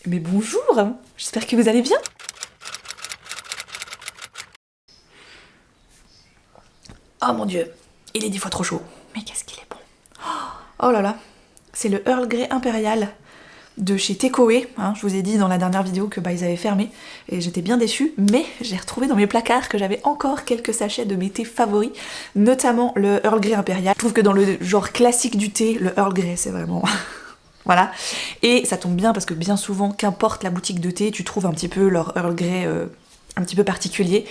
Mais bonjour, j'espère que vous allez bien. Oh mon dieu, il est 10 fois trop chaud. Mais qu'est-ce qu'il est bon. Oh là là, c'est le Earl Grey impérial de chez Takeaway. Je vous ai dit dans la dernière vidéo que ils avaient fermé et j'étais bien déçue, mais j'ai retrouvé dans mes placards que j'avais encore quelques sachets de mes thés favoris, notamment le Earl Grey impérial. Je trouve que dans le genre classique du thé, le Earl Grey c'est vraiment... Voilà, et ça tombe bien parce que bien souvent, qu'importe la boutique de thé, tu trouves un petit peu leur Earl Grey un petit peu particulier,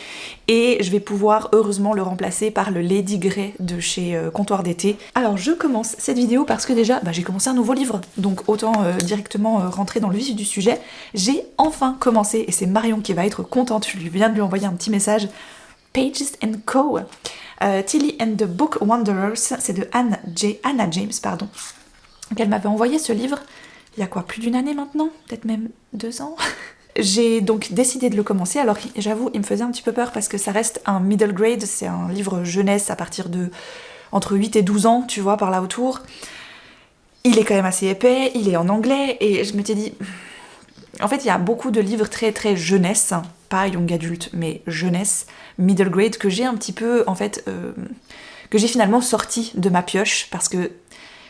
et je vais pouvoir heureusement le remplacer par le Lady Grey de chez Comptoir d'été. Alors je commence cette vidéo parce que déjà j'ai commencé un nouveau livre, donc autant directement rentrer dans le vif du sujet. J'ai enfin commencé, et c'est Marion qui va être contente, je viens de lui envoyer un petit message, Pages & Co. Tilly and the Book Wanderers, c'est de Anna James, pardon. Donc elle m'avait envoyé ce livre il y a quoi, plus d'une année maintenant, peut-être même 2 ans. J'ai donc décidé de le commencer, alors j'avoue il me faisait un petit peu peur parce que ça reste un middle grade, c'est un livre jeunesse à partir de entre 8 et 12 ans, tu vois, par là autour. Il est quand même assez épais, il est en anglais, et je m'étais dit... En fait il y a beaucoup de livres très très jeunesse, pas young adulte, mais jeunesse, middle grade, que j'ai un petit peu, en fait, que j'ai finalement sorti de ma pioche, parce que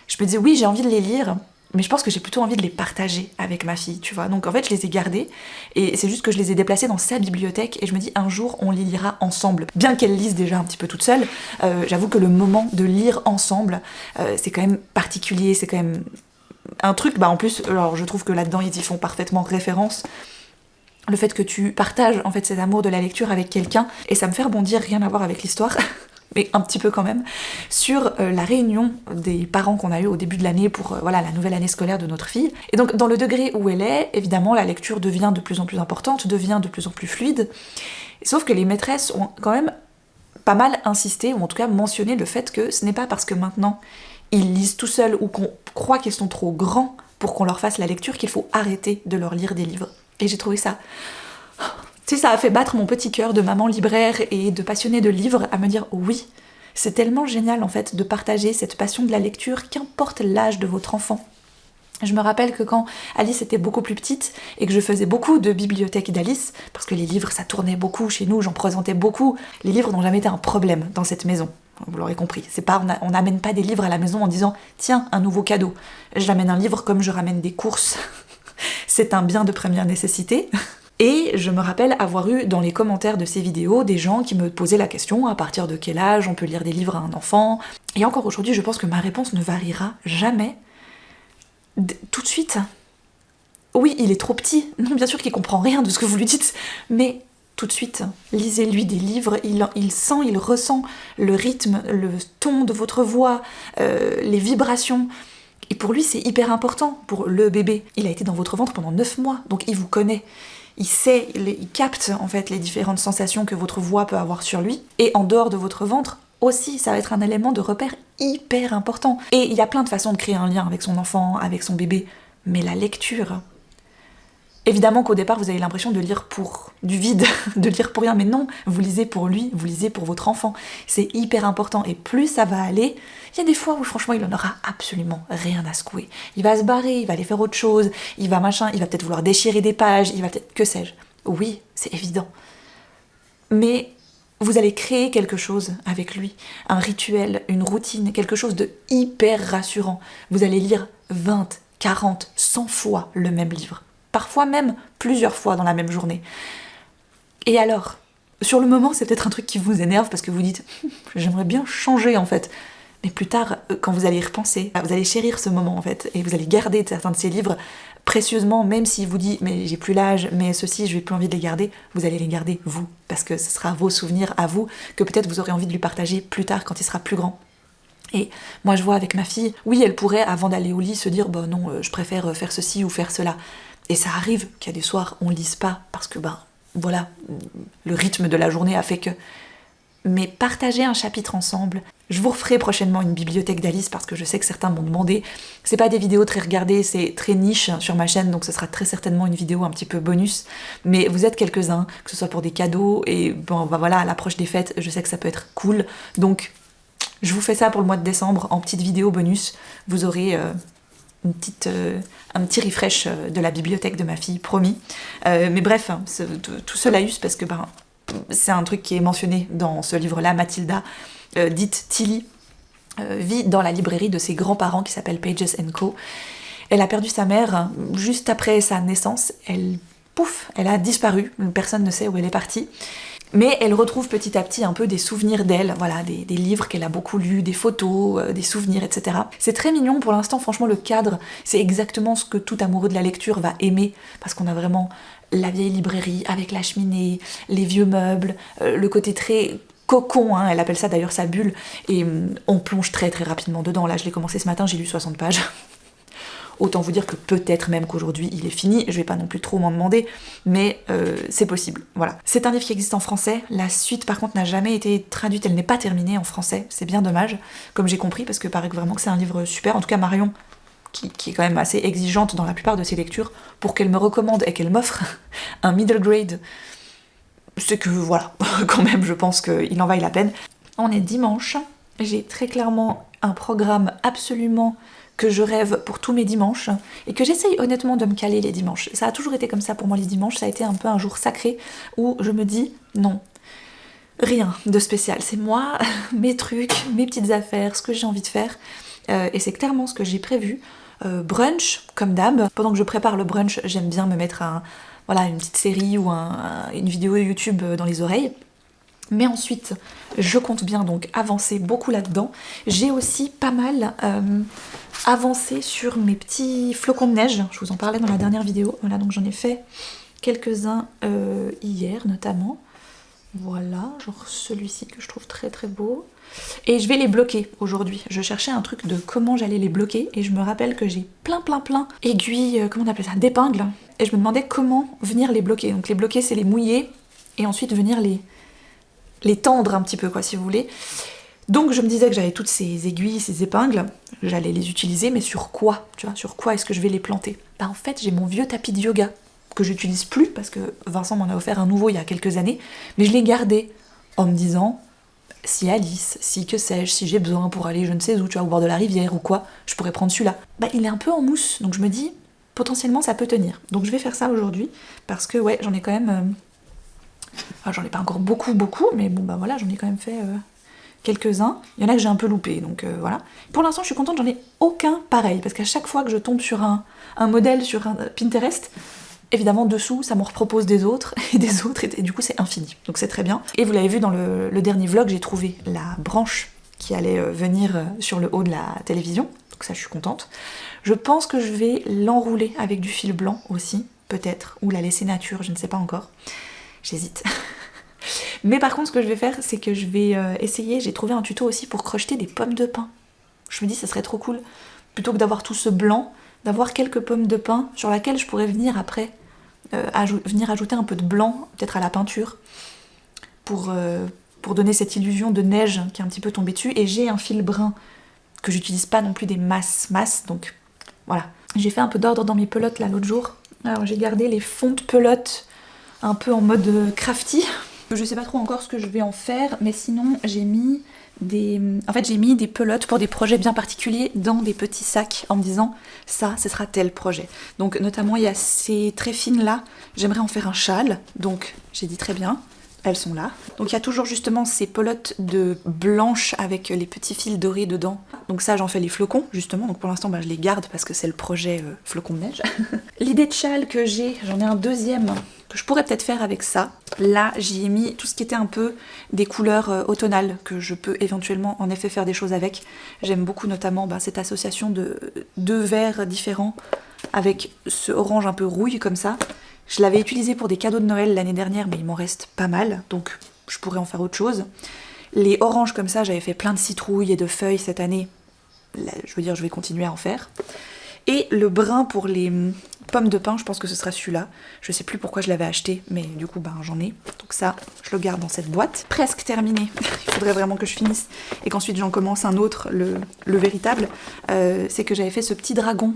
je me disais oui j'ai envie de les lire, mais je pense que j'ai plutôt envie de les partager avec ma fille, tu vois. Donc en fait, je les ai gardés, et c'est juste que je les ai déplacés dans sa bibliothèque, et je me dis un jour, on les lira ensemble. Bien qu'elle lise déjà un petit peu toute seule, j'avoue que le moment de lire ensemble, c'est quand même particulier, c'est quand même un truc, en plus, alors je trouve que là-dedans, ils y font parfaitement référence. Le fait que tu partages en fait cet amour de la lecture avec quelqu'un, et ça me fait rebondir, rien à voir avec l'histoire, mais un petit peu quand même, sur la réunion des parents qu'on a eu au début de l'année pour la nouvelle année scolaire de notre fille. Et donc dans le degré où elle est, évidemment la lecture devient de plus en plus importante, devient de plus en plus fluide, sauf que les maîtresses ont quand même pas mal insisté, ou en tout cas mentionné le fait que ce n'est pas parce que maintenant ils lisent tout seuls ou qu'on croit qu'ils sont trop grands pour qu'on leur fasse la lecture qu'il faut arrêter de leur lire des livres. Et j'ai trouvé ça... Tu sais, ça a fait battre mon petit cœur de maman libraire et de passionnée de livres à me dire oui, c'est tellement génial en fait de partager cette passion de la lecture, qu'importe l'âge de votre enfant. Je me rappelle que quand Alice était beaucoup plus petite et que je faisais beaucoup de bibliothèque d'Alice, parce que les livres ça tournait beaucoup chez nous, j'en présentais beaucoup, les livres n'ont jamais été un problème dans cette maison. Vous l'aurez compris, c'est pas, on n'amène pas des livres à la maison en disant tiens, un nouveau cadeau. J'amène un livre comme je ramène des courses. C'est un bien de première nécessité. Et je me rappelle avoir eu dans les commentaires de ces vidéos des gens qui me posaient la question à partir de quel âge on peut lire des livres à un enfant. Et encore aujourd'hui, je pense que ma réponse ne variera jamais. Tout de suite. Oui, il est trop petit. Non, bien sûr qu'il comprend rien de ce que vous lui dites, mais tout de suite, lisez-lui des livres, il sent, il ressent le rythme, le ton de votre voix, les vibrations. Et pour lui, c'est hyper important, pour le bébé. Il a été dans votre ventre pendant 9 mois, donc il vous connaît. Il sait, il capte en fait les différentes sensations que votre voix peut avoir sur lui. Et en dehors de votre ventre, aussi, ça va être un élément de repère hyper important. Et il y a plein de façons de créer un lien avec son enfant, avec son bébé. Mais la lecture... Évidemment qu'au départ, vous avez l'impression de lire pour du vide, de lire pour rien, mais non, vous lisez pour lui, vous lisez pour votre enfant. C'est hyper important, et plus ça va aller, il y a des fois où franchement, il en aura absolument rien à secouer. Il va se barrer, il va aller faire autre chose, il va peut-être vouloir déchirer des pages, il va peut-être... que sais-je. Oui, c'est évident. Mais vous allez créer quelque chose avec lui, un rituel, une routine, quelque chose de hyper rassurant. Vous allez lire 20, 40, 100 fois le même livre. Parfois même plusieurs fois dans la même journée. Et alors, sur le moment, c'est peut-être un truc qui vous énerve parce que vous dites « j'aimerais bien changer en fait ». Mais plus tard, quand vous allez y repenser, vous allez chérir ce moment en fait, et vous allez garder certains de ces livres précieusement, même s'il vous dit « mais j'ai plus l'âge, mais ceux-ci, je n'ai plus envie de les garder », vous allez les garder vous, parce que ce sera vos souvenirs à vous, que peut-être vous aurez envie de lui partager plus tard quand il sera plus grand. Et moi je vois avec ma fille, oui elle pourrait avant d'aller au lit se dire « bah non, je préfère faire ceci ou faire cela ». Et ça arrive qu'il y a des soirs on lise pas parce que voilà, le rythme de la journée a fait que... Mais partager un chapitre ensemble, je vous referai prochainement une bibliothèque d'Alice parce que je sais que certains m'ont demandé. C'est pas des vidéos très regardées, c'est très niche sur ma chaîne, donc ce sera très certainement une vidéo un petit peu bonus. Mais vous êtes quelques-uns, que ce soit pour des cadeaux, et voilà, à l'approche des fêtes, je sais que ça peut être cool. Donc je vous fais ça pour le mois de décembre en petite vidéo bonus. Vous aurez un petit refresh de la bibliothèque de ma fille, promis. Mais bref, hein, tout ce laïus, parce que c'est un truc qui est mentionné dans ce livre-là. Mathilda, dite Tilly, vit dans la librairie de ses grands-parents qui s'appellent Pages & Co. Elle a perdu sa mère juste après sa naissance. Elle a disparu. Personne ne sait où elle est partie. Mais elle retrouve petit à petit un peu des souvenirs d'elle, voilà, des livres qu'elle a beaucoup lus, des photos, des souvenirs, etc. C'est très mignon pour l'instant, franchement le cadre, c'est exactement ce que tout amoureux de la lecture va aimer, parce qu'on a vraiment la vieille librairie avec la cheminée, les vieux meubles, le côté très cocon, hein, elle appelle ça d'ailleurs sa bulle, et on plonge très très rapidement dedans. Là je l'ai commencé ce matin, j'ai lu 60 pages. Autant vous dire que peut-être même qu'aujourd'hui il est fini, je vais pas non plus trop m'en demander, mais c'est possible, voilà. C'est un livre qui existe en français, la suite par contre n'a jamais été traduite, elle n'est pas terminée en français, c'est bien dommage, comme j'ai compris, parce que paraît que vraiment que c'est un livre super, en tout cas Marion, qui est quand même assez exigeante dans la plupart de ses lectures, pour qu'elle me recommande et qu'elle m'offre un middle grade, c'est que voilà, quand même je pense qu'il en vaille la peine. On est dimanche, j'ai très clairement un programme absolument que je rêve pour tous mes dimanches et que j'essaye honnêtement de me caler les dimanches. Ça a toujours été comme ça pour moi les dimanches, ça a été un peu un jour sacré où je me dis non, rien de spécial, c'est moi, mes trucs, mes petites affaires, ce que j'ai envie de faire et c'est clairement ce que j'ai prévu. Brunch, comme d'hab. Pendant que je prépare le brunch, j'aime bien me mettre une petite série ou une vidéo YouTube dans les oreilles. Mais ensuite, je compte bien donc avancer beaucoup là-dedans. J'ai aussi pas mal avancé sur mes petits flocons de neige. Je vous en parlais dans la dernière vidéo. Voilà, donc j'en ai fait quelques-uns hier notamment. Voilà, genre celui-ci que je trouve très très beau. Et je vais les bloquer aujourd'hui. Je cherchais un truc de comment j'allais les bloquer et je me rappelle que j'ai plein aiguilles, comment on appelle ça, d'épingles. Et je me demandais comment venir les bloquer. Donc les bloquer, c'est les mouiller et ensuite venir les tendre un petit peu, quoi, si vous voulez. Donc je me disais que j'avais toutes ces aiguilles, ces épingles, j'allais les utiliser, mais sur quoi, tu vois, sur quoi est-ce que je vais les planter? Bah en fait, j'ai mon vieux tapis de yoga, que j'utilise plus, parce que Vincent m'en a offert un nouveau il y a quelques années, mais je l'ai gardé, en me disant, si Alice, si que sais-je, si j'ai besoin pour aller je ne sais où, tu vois, au bord de la rivière ou quoi, je pourrais prendre celui-là. Bah il est un peu en mousse, donc je me dis, potentiellement ça peut tenir. Donc je vais faire ça aujourd'hui, parce que ouais, j'en ai quand même... Enfin, j'en ai pas encore beaucoup, mais bon bah voilà, j'en ai quand même fait quelques-uns. Il y en a que j'ai un peu loupé, donc voilà. Pour l'instant, je suis contente, j'en ai aucun pareil, parce qu'à chaque fois que je tombe sur un modèle sur un Pinterest, évidemment dessous, ça me repropose des autres, et des autres, et du coup c'est infini. Donc c'est très bien. Et vous l'avez vu dans le dernier vlog, j'ai trouvé la branche qui allait venir sur le haut de la télévision, donc ça je suis contente. Je pense que je vais l'enrouler avec du fil blanc aussi, peut-être, ou la laisser nature, je ne sais pas encore. J'hésite. Mais par contre, ce que je vais faire, c'est que je vais essayer, j'ai trouvé un tuto aussi pour crocheter des pommes de pin. Je me dis, ça serait trop cool, plutôt que d'avoir tout ce blanc, d'avoir quelques pommes de pin sur laquelle je pourrais venir après, venir ajouter un peu de blanc, peut-être à la peinture, pour donner cette illusion de neige qui est un petit peu tombée dessus. Et j'ai un fil brun que j'utilise pas non plus des masses, donc voilà. J'ai fait un peu d'ordre dans mes pelotes là l'autre jour. Alors j'ai gardé les fonds de pelotes un peu en mode crafty. Je sais pas trop encore ce que je vais en faire, mais sinon j'ai mis des pelotes pour des projets bien particuliers dans des petits sacs en me disant ça, ce sera tel projet. Donc notamment il y a ces très fines là, j'aimerais en faire un châle, donc j'ai dit très bien, elles sont là. Donc il y a toujours justement ces pelotes de blanches avec les petits fils dorés dedans. Donc ça j'en fais les flocons justement, donc pour l'instant je les garde parce que c'est le projet flocon de neige. L'idée de châle que j'ai, j'en ai un deuxième que je pourrais peut-être faire avec ça. Là j'y ai mis tout ce qui était un peu des couleurs automnales que je peux éventuellement en effet faire des choses avec. J'aime beaucoup notamment cette association de deux verts différents avec ce orange un peu rouille comme ça. Je l'avais utilisé pour des cadeaux de Noël l'année dernière, mais il m'en reste pas mal, donc je pourrais en faire autre chose. Les oranges comme ça, j'avais fait plein de citrouilles et de feuilles cette année. Là, je veux dire, je vais continuer à en faire. Et le brun pour les pommes de pin, je pense que ce sera celui-là. Je sais plus pourquoi je l'avais acheté, mais du coup, j'en ai. Donc ça, je le garde dans cette boîte. Presque terminé. Il faudrait vraiment que je finisse et qu'ensuite j'en commence un autre, le véritable. C'est que j'avais fait ce petit dragon.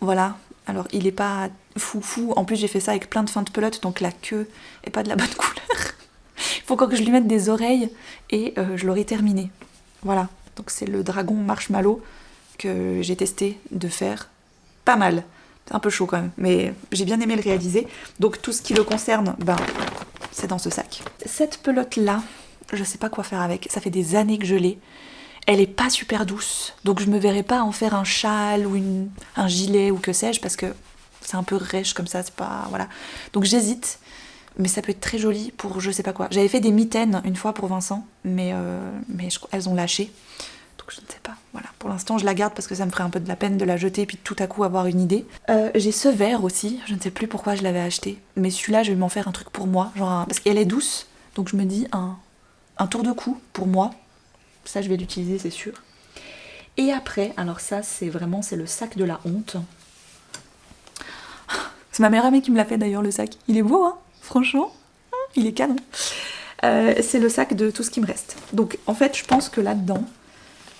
Voilà. Alors, il est pas fou. En plus, j'ai fait ça avec plein de fins de pelote, donc la queue est pas de la bonne couleur. Il faut encore que je lui mette des oreilles et je l'aurai terminé. Voilà. Donc c'est le dragon marshmallow. que j'ai testé de faire pas mal. C'est un peu chaud quand même, mais j'ai bien aimé le réaliser. Donc tout ce qui le concerne, ben, c'est dans ce sac. Cette pelote-là, je sais pas quoi faire avec. Ça fait des années que je l'ai. Elle est pas super douce, donc je me verrais pas en faire un châle ou un gilet ou que sais-je, parce que c'est un peu rêche comme ça, c'est pas... voilà. Donc j'hésite, mais ça peut être très joli pour je sais pas quoi. J'avais fait des mitaines une fois pour Vincent, mais elles ont lâché, donc je ne sais pas. Voilà, pour l'instant je la garde parce que ça me ferait un peu de la peine de la jeter et puis tout à coup avoir une idée. J'ai ce verre aussi, je ne sais plus pourquoi je l'avais acheté, mais celui-là je vais m'en faire un truc pour moi, genre parce qu'elle est douce, donc je me dis un tour de cou pour moi. Ça, je vais l'utiliser, c'est sûr. Et après, alors ça, c'est le sac de la honte. C'est ma meilleure amie qui me l'a fait d'ailleurs, le sac. Il est beau, hein, franchement. Il est canon. C'est le sac de tout ce qui me reste. Donc, en fait, je pense que là-dedans,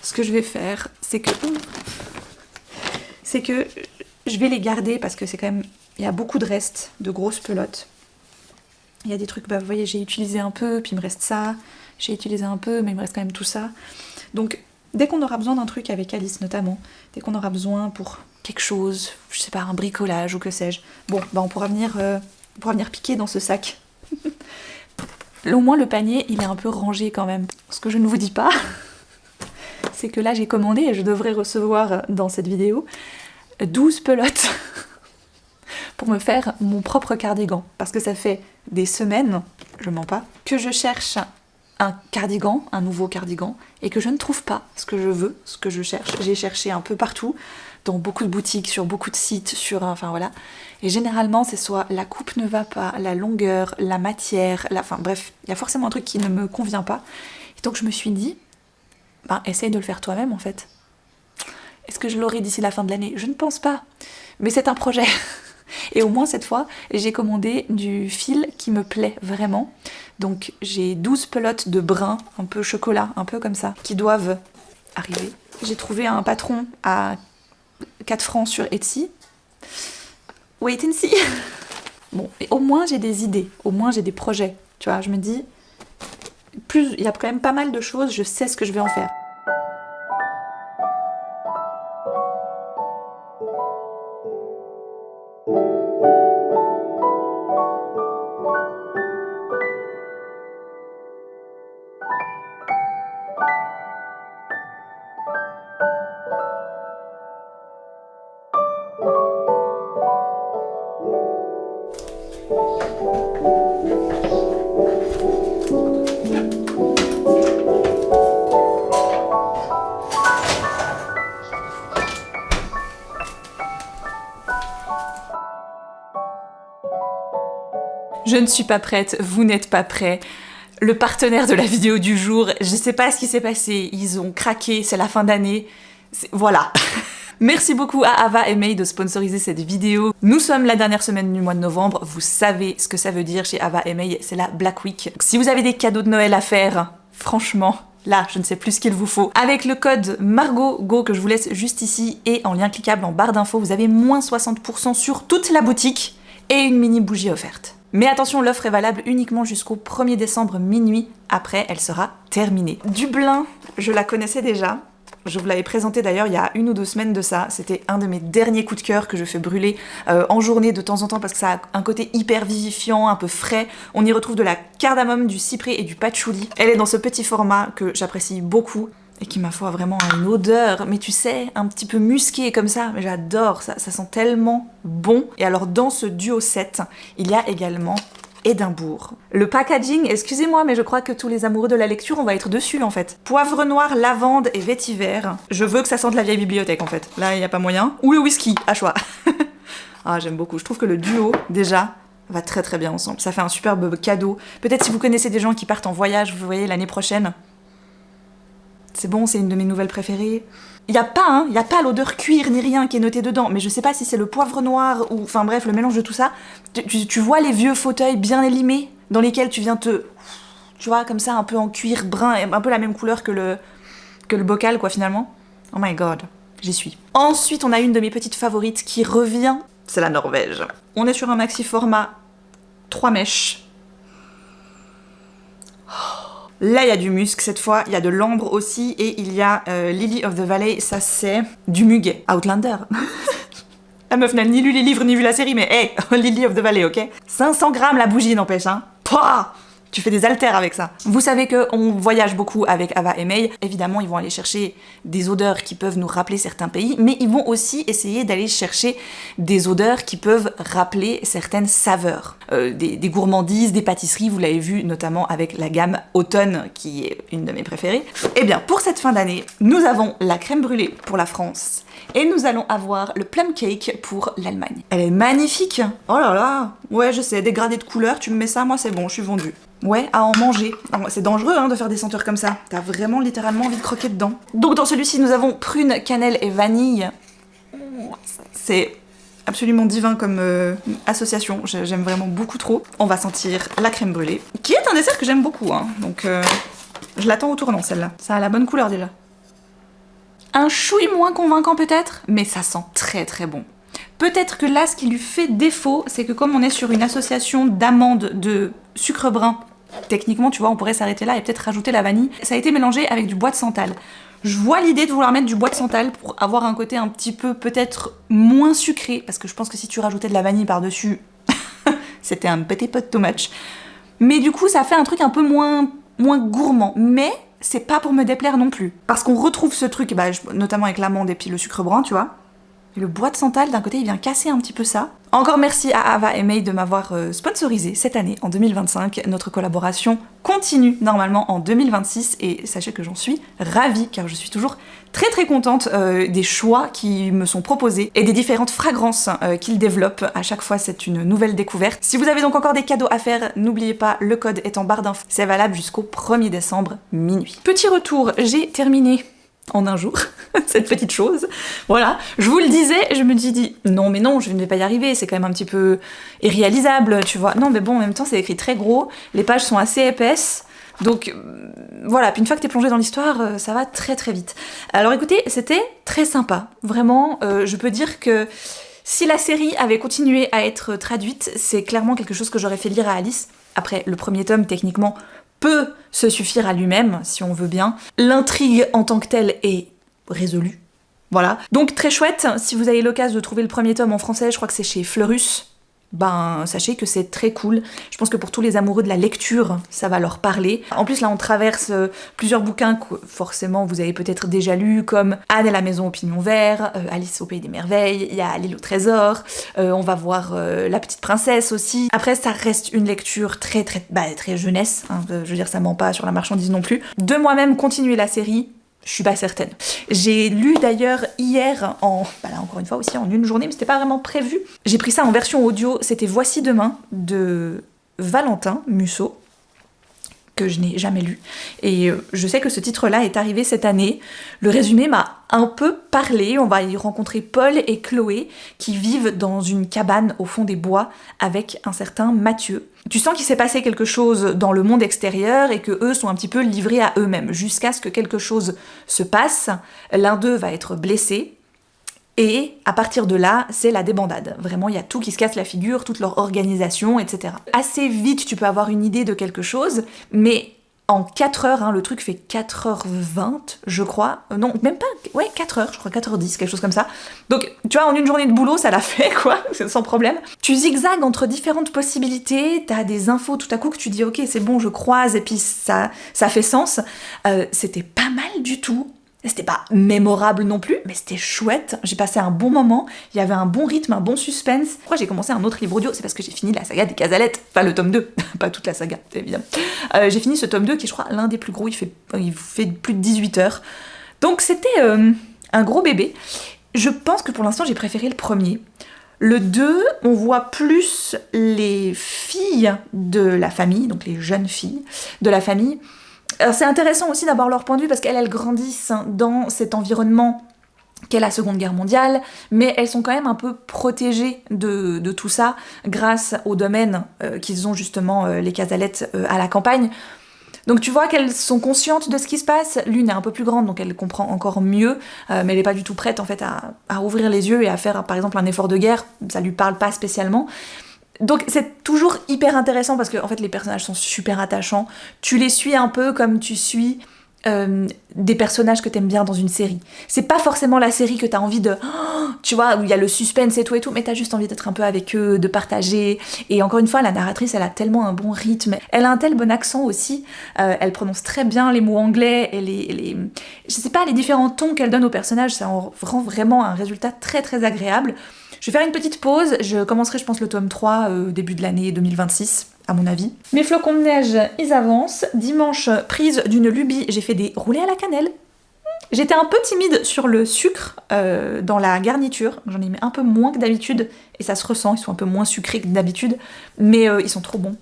ce que je vais faire, c'est que je vais les garder parce que c'est quand même... Il y a beaucoup de restes, de grosses pelotes. Il y a des trucs, bah, vous voyez, j'ai utilisé un peu, puis il me reste ça. J'ai utilisé un peu, mais il me reste quand même tout ça. Donc, dès qu'on aura besoin d'un truc avec Alice notamment, dès qu'on aura besoin pour quelque chose, je sais pas, un bricolage ou que sais-je, bon, bah on pourra venir piquer dans ce sac. Au moins, le panier, il est un peu rangé quand même. Ce que je ne vous dis pas, c'est que là, j'ai commandé, et je devrais recevoir dans cette vidéo, 12 pelotes pour me faire mon propre cardigan. Parce que ça fait des semaines, je mens pas, que je cherche un cardigan, un nouveau cardigan, et que je ne trouve pas ce que je veux, ce que je cherche. J'ai cherché un peu partout, dans beaucoup de boutiques, sur beaucoup de sites, enfin voilà. Et généralement, c'est soit la coupe ne va pas, la longueur, la matière, enfin bref, il y a forcément un truc qui ne me convient pas. Et donc je me suis dit, ben essaye de le faire toi-même en fait. Est-ce que je l'aurai d'ici la fin de l'année? Je ne pense pas, mais c'est un projet. Et au moins cette fois, j'ai commandé du fil qui me plaît vraiment. Donc j'ai 12 pelotes de brun, un peu chocolat, un peu comme ça, qui doivent arriver. J'ai trouvé un patron à 4 francs sur Etsy. Wait and see. Bon, et au moins j'ai des idées, au moins j'ai des projets. Tu vois, je me dis, il y a quand même pas mal de choses, je sais ce que je vais en faire. Je ne suis pas prête, vous n'êtes pas prêts. Le partenaire de la vidéo du jour, je sais pas ce qui s'est passé, ils ont craqué, c'est la fin d'année. Voilà. Merci beaucoup à Ava et May de sponsoriser cette vidéo. Nous sommes la dernière semaine du mois de novembre, vous savez ce que ça veut dire chez Ava et May, c'est la Black Week. Donc, si vous avez des cadeaux de Noël à faire, franchement, là, je ne sais plus ce qu'il vous faut. Avec le code MARGOTGO que je vous laisse juste ici et en lien cliquable en barre d'infos, vous avez moins 60% sur toute la boutique et une mini bougie offerte. Mais attention, l'offre est valable uniquement jusqu'au 1er décembre minuit. Après, elle sera terminée. Dublin, je la connaissais déjà. Je vous l'avais présenté d'ailleurs il y a 1 ou 2 semaines de ça. C'était un de mes derniers coups de cœur que je fais brûler en journée de temps en temps parce que ça a un côté hyper vivifiant, un peu frais. On y retrouve de la cardamome, du cyprès et du patchouli. Elle est dans ce petit format que j'apprécie beaucoup et qui, ma foi, vraiment a une odeur, mais tu sais, un petit peu musquée comme ça. Mais j'adore, ça sent tellement bon. Et alors dans ce duo set, il y a également Édimbourg. Le packaging, excusez-moi, mais je crois que tous les amoureux de la lecture, on va être dessus en fait. Poivre noir, lavande et vétiver. Je veux que ça sente la vieille bibliothèque en fait. Là, il n'y a pas moyen. Ou le whisky, à choix. Ah, j'aime beaucoup. Je trouve que le duo, déjà, va très très bien ensemble. Ça fait un superbe cadeau. Peut-être si vous connaissez des gens qui partent en voyage, vous voyez, l'année prochaine. C'est bon, c'est une de mes nouvelles préférées. Il y a pas l'odeur cuir ni rien qui est noté dedans, mais je sais pas si c'est le poivre noir ou... Enfin bref, le mélange de tout ça. Tu vois les vieux fauteuils bien élimés dans lesquels tu viens te... Tu vois, comme ça, un peu en cuir brun, un peu la même couleur que le bocal, quoi, finalement. Oh my god, j'y suis. Ensuite, on a une de mes petites favorites qui revient, c'est la Norvège. On est sur un maxi format 3 mèches. Là, il y a du musc, cette fois, il y a de l'ambre aussi, et il y a Lily of the Valley, ça c'est du muguet. Outlander. La meuf n'a ni lu les livres ni vu la série, mais hey, Lily of the Valley, ok? 500 grammes la bougie, n'empêche, hein. Pouah, tu fais des haltères avec ça. Vous savez qu'on voyage beaucoup avec Ava et May. Évidemment, ils vont aller chercher des odeurs qui peuvent nous rappeler certains pays, mais ils vont aussi essayer d'aller chercher des odeurs qui peuvent rappeler certaines saveurs. Des gourmandises, des pâtisseries, vous l'avez vu notamment avec la gamme Automne, qui est une de mes préférées. Eh bien, pour cette fin d'année, nous avons la crème brûlée pour la France, et nous allons avoir le plum cake pour l'Allemagne. Elle est magnifique. Oh là là. Ouais, je sais, dégradé de couleur, tu me mets ça, moi c'est bon, je suis vendue. Ouais, à en manger. C'est dangereux hein, de faire des senteurs comme ça. T'as vraiment littéralement envie de croquer dedans. Donc dans celui-ci, nous avons prune, cannelle et vanille. C'est absolument divin comme association. J'aime vraiment beaucoup trop. On va sentir la crème brûlée, qui est un dessert que j'aime beaucoup. Hein. Donc je l'attends au tournant celle-là. Ça a la bonne couleur déjà. Un chouille moins convaincant peut-être, mais ça sent très très bon. Peut-être que là, ce qui lui fait défaut, c'est que comme on est sur une association d'amandes, de sucre brun, techniquement, tu vois, on pourrait s'arrêter là et peut-être rajouter la vanille. Ça a été mélangé avec du bois de santal. Je vois l'idée de vouloir mettre du bois de santal pour avoir un côté un petit peu peut-être moins sucré, parce que je pense que si tu rajoutais de la vanille par-dessus, c'était un petit peu too much. Mais du coup, ça fait un truc un peu moins gourmand. Mais c'est pas pour me déplaire non plus. Parce qu'on retrouve ce truc, bah, notamment avec l'amande et puis le sucre brun, tu vois. Et le bois de santal, d'un côté, il vient casser un petit peu ça. Encore merci à Ava et May de m'avoir sponsorisé cette année, en 2025. Notre collaboration continue normalement en 2026 et sachez que j'en suis ravie car je suis toujours très très contente des choix qui me sont proposés et des différentes fragrances qu'ils développent. À chaque fois, c'est une nouvelle découverte. Si vous avez donc encore des cadeaux à faire, n'oubliez pas, le code est en barre d'infos. C'est valable jusqu'au 1er décembre, minuit. Petit retour, j'ai terminé en un jour, cette petite chose. Voilà, je vous le disais, je me suis dit, non mais non, je ne vais pas y arriver, c'est quand même un petit peu irréalisable, tu vois. Non mais bon, en même temps, c'est écrit très gros, les pages sont assez épaisses, donc voilà, puis une fois que t'es plongé dans l'histoire, ça va très très vite. Alors écoutez, c'était très sympa, vraiment, je peux dire que si la série avait continué à être traduite, c'est clairement quelque chose que j'aurais fait lire à Alice. Après, le premier tome, techniquement, peut se suffire à lui-même, si on veut bien. L'intrigue en tant que telle est résolue. Voilà. Donc très chouette, si vous avez l'occasion de trouver le premier tome en français, je crois que c'est chez Fleurus, ben sachez que c'est très cool. Je pense que pour tous les amoureux de la lecture, ça va leur parler. En plus là on traverse plusieurs bouquins que forcément vous avez peut-être déjà lus, comme Anne et la maison au pignon vert, Alice au pays des merveilles, il y a L'île au trésor, on va voir La petite princesse aussi. Après ça reste une lecture très jeunesse, hein, je veux dire ça ment pas sur la marchandise non plus. De moi-même continuer la série, je suis pas certaine. J'ai lu d'ailleurs hier là encore une fois aussi en une journée, mais c'était pas vraiment prévu. J'ai pris ça en version audio, c'était Voici demain de Valentin Musso, que je n'ai jamais lu. Et je sais que ce titre-là est arrivé cette année. Le résumé m'a un peu parlé. On va y rencontrer Paul et Chloé qui vivent dans une cabane au fond des bois avec un certain Mathieu. Tu sens qu'il s'est passé quelque chose dans le monde extérieur et que eux sont un petit peu livrés à eux-mêmes jusqu'à ce que quelque chose se passe. L'un d'eux va être blessé. Et à partir de là, c'est la débandade. Vraiment, il y a tout qui se casse la figure, toute leur organisation, etc. Assez vite, tu peux avoir une idée de quelque chose, mais en 4 heures, hein, le truc fait 4h20, je crois. Non, même pas, ouais, 4 heures, je crois 4h10, quelque chose comme ça. Donc, tu vois, en une journée de boulot, ça l'a fait, quoi, sans problème. Tu zigzags entre différentes possibilités, t'as des infos tout à coup que tu dis, ok, c'est bon, je croise, et puis ça fait sens. C'était pas mal du tout. C'était pas mémorable non plus, mais c'était chouette. J'ai passé un bon moment, il y avait un bon rythme, un bon suspense. Pourquoi j'ai commencé un autre livre audio? C'est parce que j'ai fini la saga des Casalettes, enfin le tome 2, pas toute la saga, évidemment. J'ai fini ce tome 2 qui est, je crois, l'un des plus gros, il fait plus de 18 heures. Donc c'était un gros bébé. Je pense que pour l'instant j'ai préféré le premier. Le 2, on voit plus les filles de la famille, donc les jeunes filles de la famille. Alors c'est intéressant aussi d'avoir leur point de vue parce qu'elles grandissent dans cet environnement qu'est la Seconde Guerre mondiale, mais elles sont quand même un peu protégées de tout ça grâce au domaine qu'ils ont justement, les Casalettes, à la campagne. Donc tu vois qu'elles sont conscientes de ce qui se passe. L'une est un peu plus grande, donc elle comprend encore mieux, mais elle n'est pas du tout prête en fait à ouvrir les yeux et à faire par exemple un effort de guerre, ça lui parle pas spécialement. Donc c'est toujours hyper intéressant parce que en fait les personnages sont super attachants. Tu les suis un peu comme tu suis des personnages que t'aimes bien dans une série. C'est pas forcément la série que t'as envie de... tu vois, où il y a le suspense et tout, mais t'as juste envie d'être un peu avec eux, de partager. Et encore une fois, la narratrice, elle a tellement un bon rythme. Elle a un tel bon accent aussi. Elle prononce très bien les mots anglais et je sais pas, les différents tons qu'elle donne aux personnages, ça en rend vraiment un résultat très très agréable. Je vais faire une petite pause, je commencerai je pense le tome 3 début de l'année 2026, à mon avis. Mes flocons de neige, ils avancent. Dimanche, prise d'une lubie, j'ai fait des roulés à la cannelle. J'étais un peu timide sur le sucre dans la garniture, j'en ai mis un peu moins que d'habitude, et ça se ressent, ils sont un peu moins sucrés que d'habitude, mais ils sont trop bons.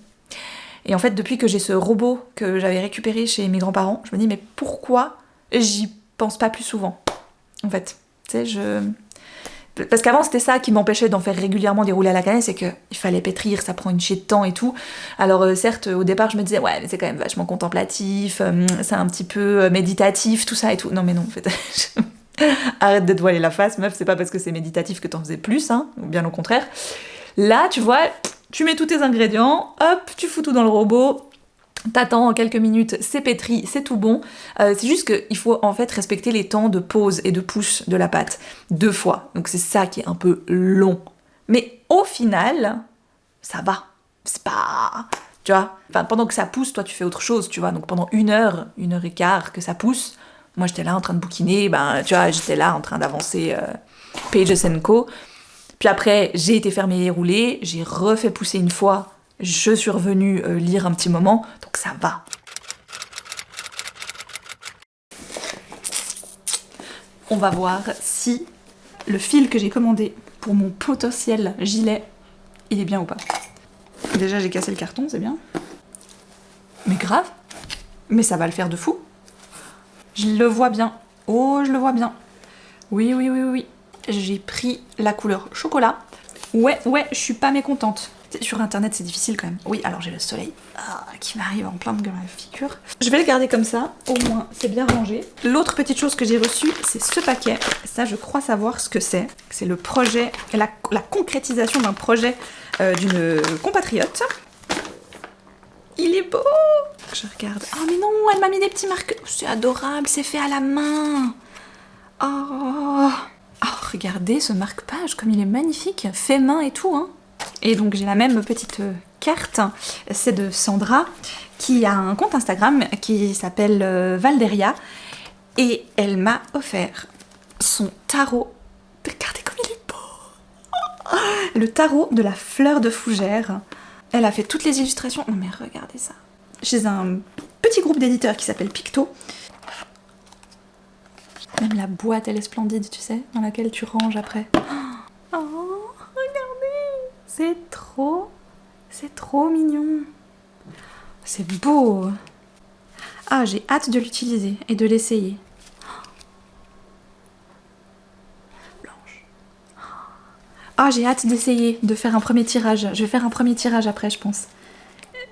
Et en fait, depuis que j'ai ce robot que j'avais récupéré chez mes grands-parents, je me dis mais pourquoi j'y pense pas plus souvent? En fait, tu sais, parce qu'avant c'était ça qui m'empêchait d'en faire régulièrement des roulés à la cannelle, c'est qu'il fallait pétrir, ça prend une chier de temps et tout. Alors certes au départ je me disais ouais mais c'est quand même vachement contemplatif, c'est un petit peu méditatif tout ça et tout. Non mais non en fait, arrête de te voiler la face meuf, c'est pas parce que c'est méditatif que t'en faisais plus, hein, ou bien au contraire. Là tu vois, tu mets tous tes ingrédients, hop, tu fous tout dans le robot, t'attends quelques minutes, c'est pétri, c'est tout bon. C'est juste qu'il faut en fait respecter les temps de pause et de pousse de la pâte 2 fois. Donc c'est ça qui est un peu long. Mais au final, ça va. C'est pas... Tu vois, enfin, pendant que ça pousse, toi tu fais autre chose, tu vois. Donc pendant 1 heure et quart que ça pousse, moi j'étais là en train de bouquiner, ben tu vois, j'étais là en train d'avancer Pages & Co. Puis après, j'ai été faire mes roulés, j'ai refait pousser une fois, je suis revenue lire un petit moment, donc ça va. On va voir si le fil que j'ai commandé pour mon potentiel gilet, il est bien ou pas. Déjà j'ai cassé le carton, c'est bien. Mais grave, mais ça va le faire de fou. Je le vois bien, oh je le vois bien. Oui, oui, oui, oui, j'ai pris la couleur chocolat. Ouais, je suis pas mécontente. Sur internet c'est difficile quand même. Oui, alors j'ai le soleil qui m'arrive en plein de la figure. Je vais le garder comme ça, au moins c'est bien rangé. L'autre petite chose que j'ai reçue, c'est ce paquet. Ça je crois savoir ce que c'est. C'est le projet, la concrétisation d'un projet d'une compatriote. Il est beau! Je regarde. Oh mais non, elle m'a mis des petits marqueurs. C'est adorable, c'est fait à la main. Oh, regardez ce marque-page comme il est magnifique, fait main et tout, hein. Et donc j'ai la même petite carte, c'est de Sandra, qui a un compte Instagram qui s'appelle Valderia, et elle m'a offert son tarot. Regardez comme il est beau! Le tarot de la fleur de fougère. Elle a fait toutes les illustrations. Non mais regardez ça. Chez un petit groupe d'éditeurs qui s'appelle Picto. Même la boîte, elle est splendide, tu sais, dans laquelle tu ranges après. Oh, regardez! C'est trop mignon. C'est beau. Ah, j'ai hâte de l'utiliser et de l'essayer. Blanche. Ah, j'ai hâte d'essayer, de faire un premier tirage. Je vais faire un premier tirage après, je pense.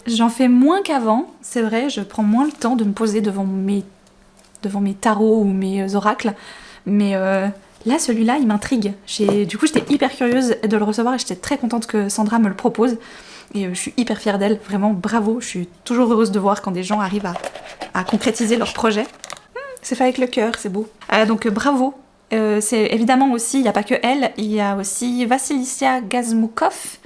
J'en fais moins qu'avant, c'est vrai, je prends moins le temps de me poser devant mes tarots ou mes oracles, mais là celui-là il m'intrigue. Du coup j'étais hyper curieuse de le recevoir et j'étais très contente que Sandra me le propose, et je suis hyper fière d'elle, vraiment bravo, je suis toujours heureuse de voir quand des gens arrivent à concrétiser leur projet. C'est fait avec le cœur, c'est beau. Donc bravo. C'est évidemment aussi, il n'y a pas que elle, il y a aussi Vassilicia Gazmukov,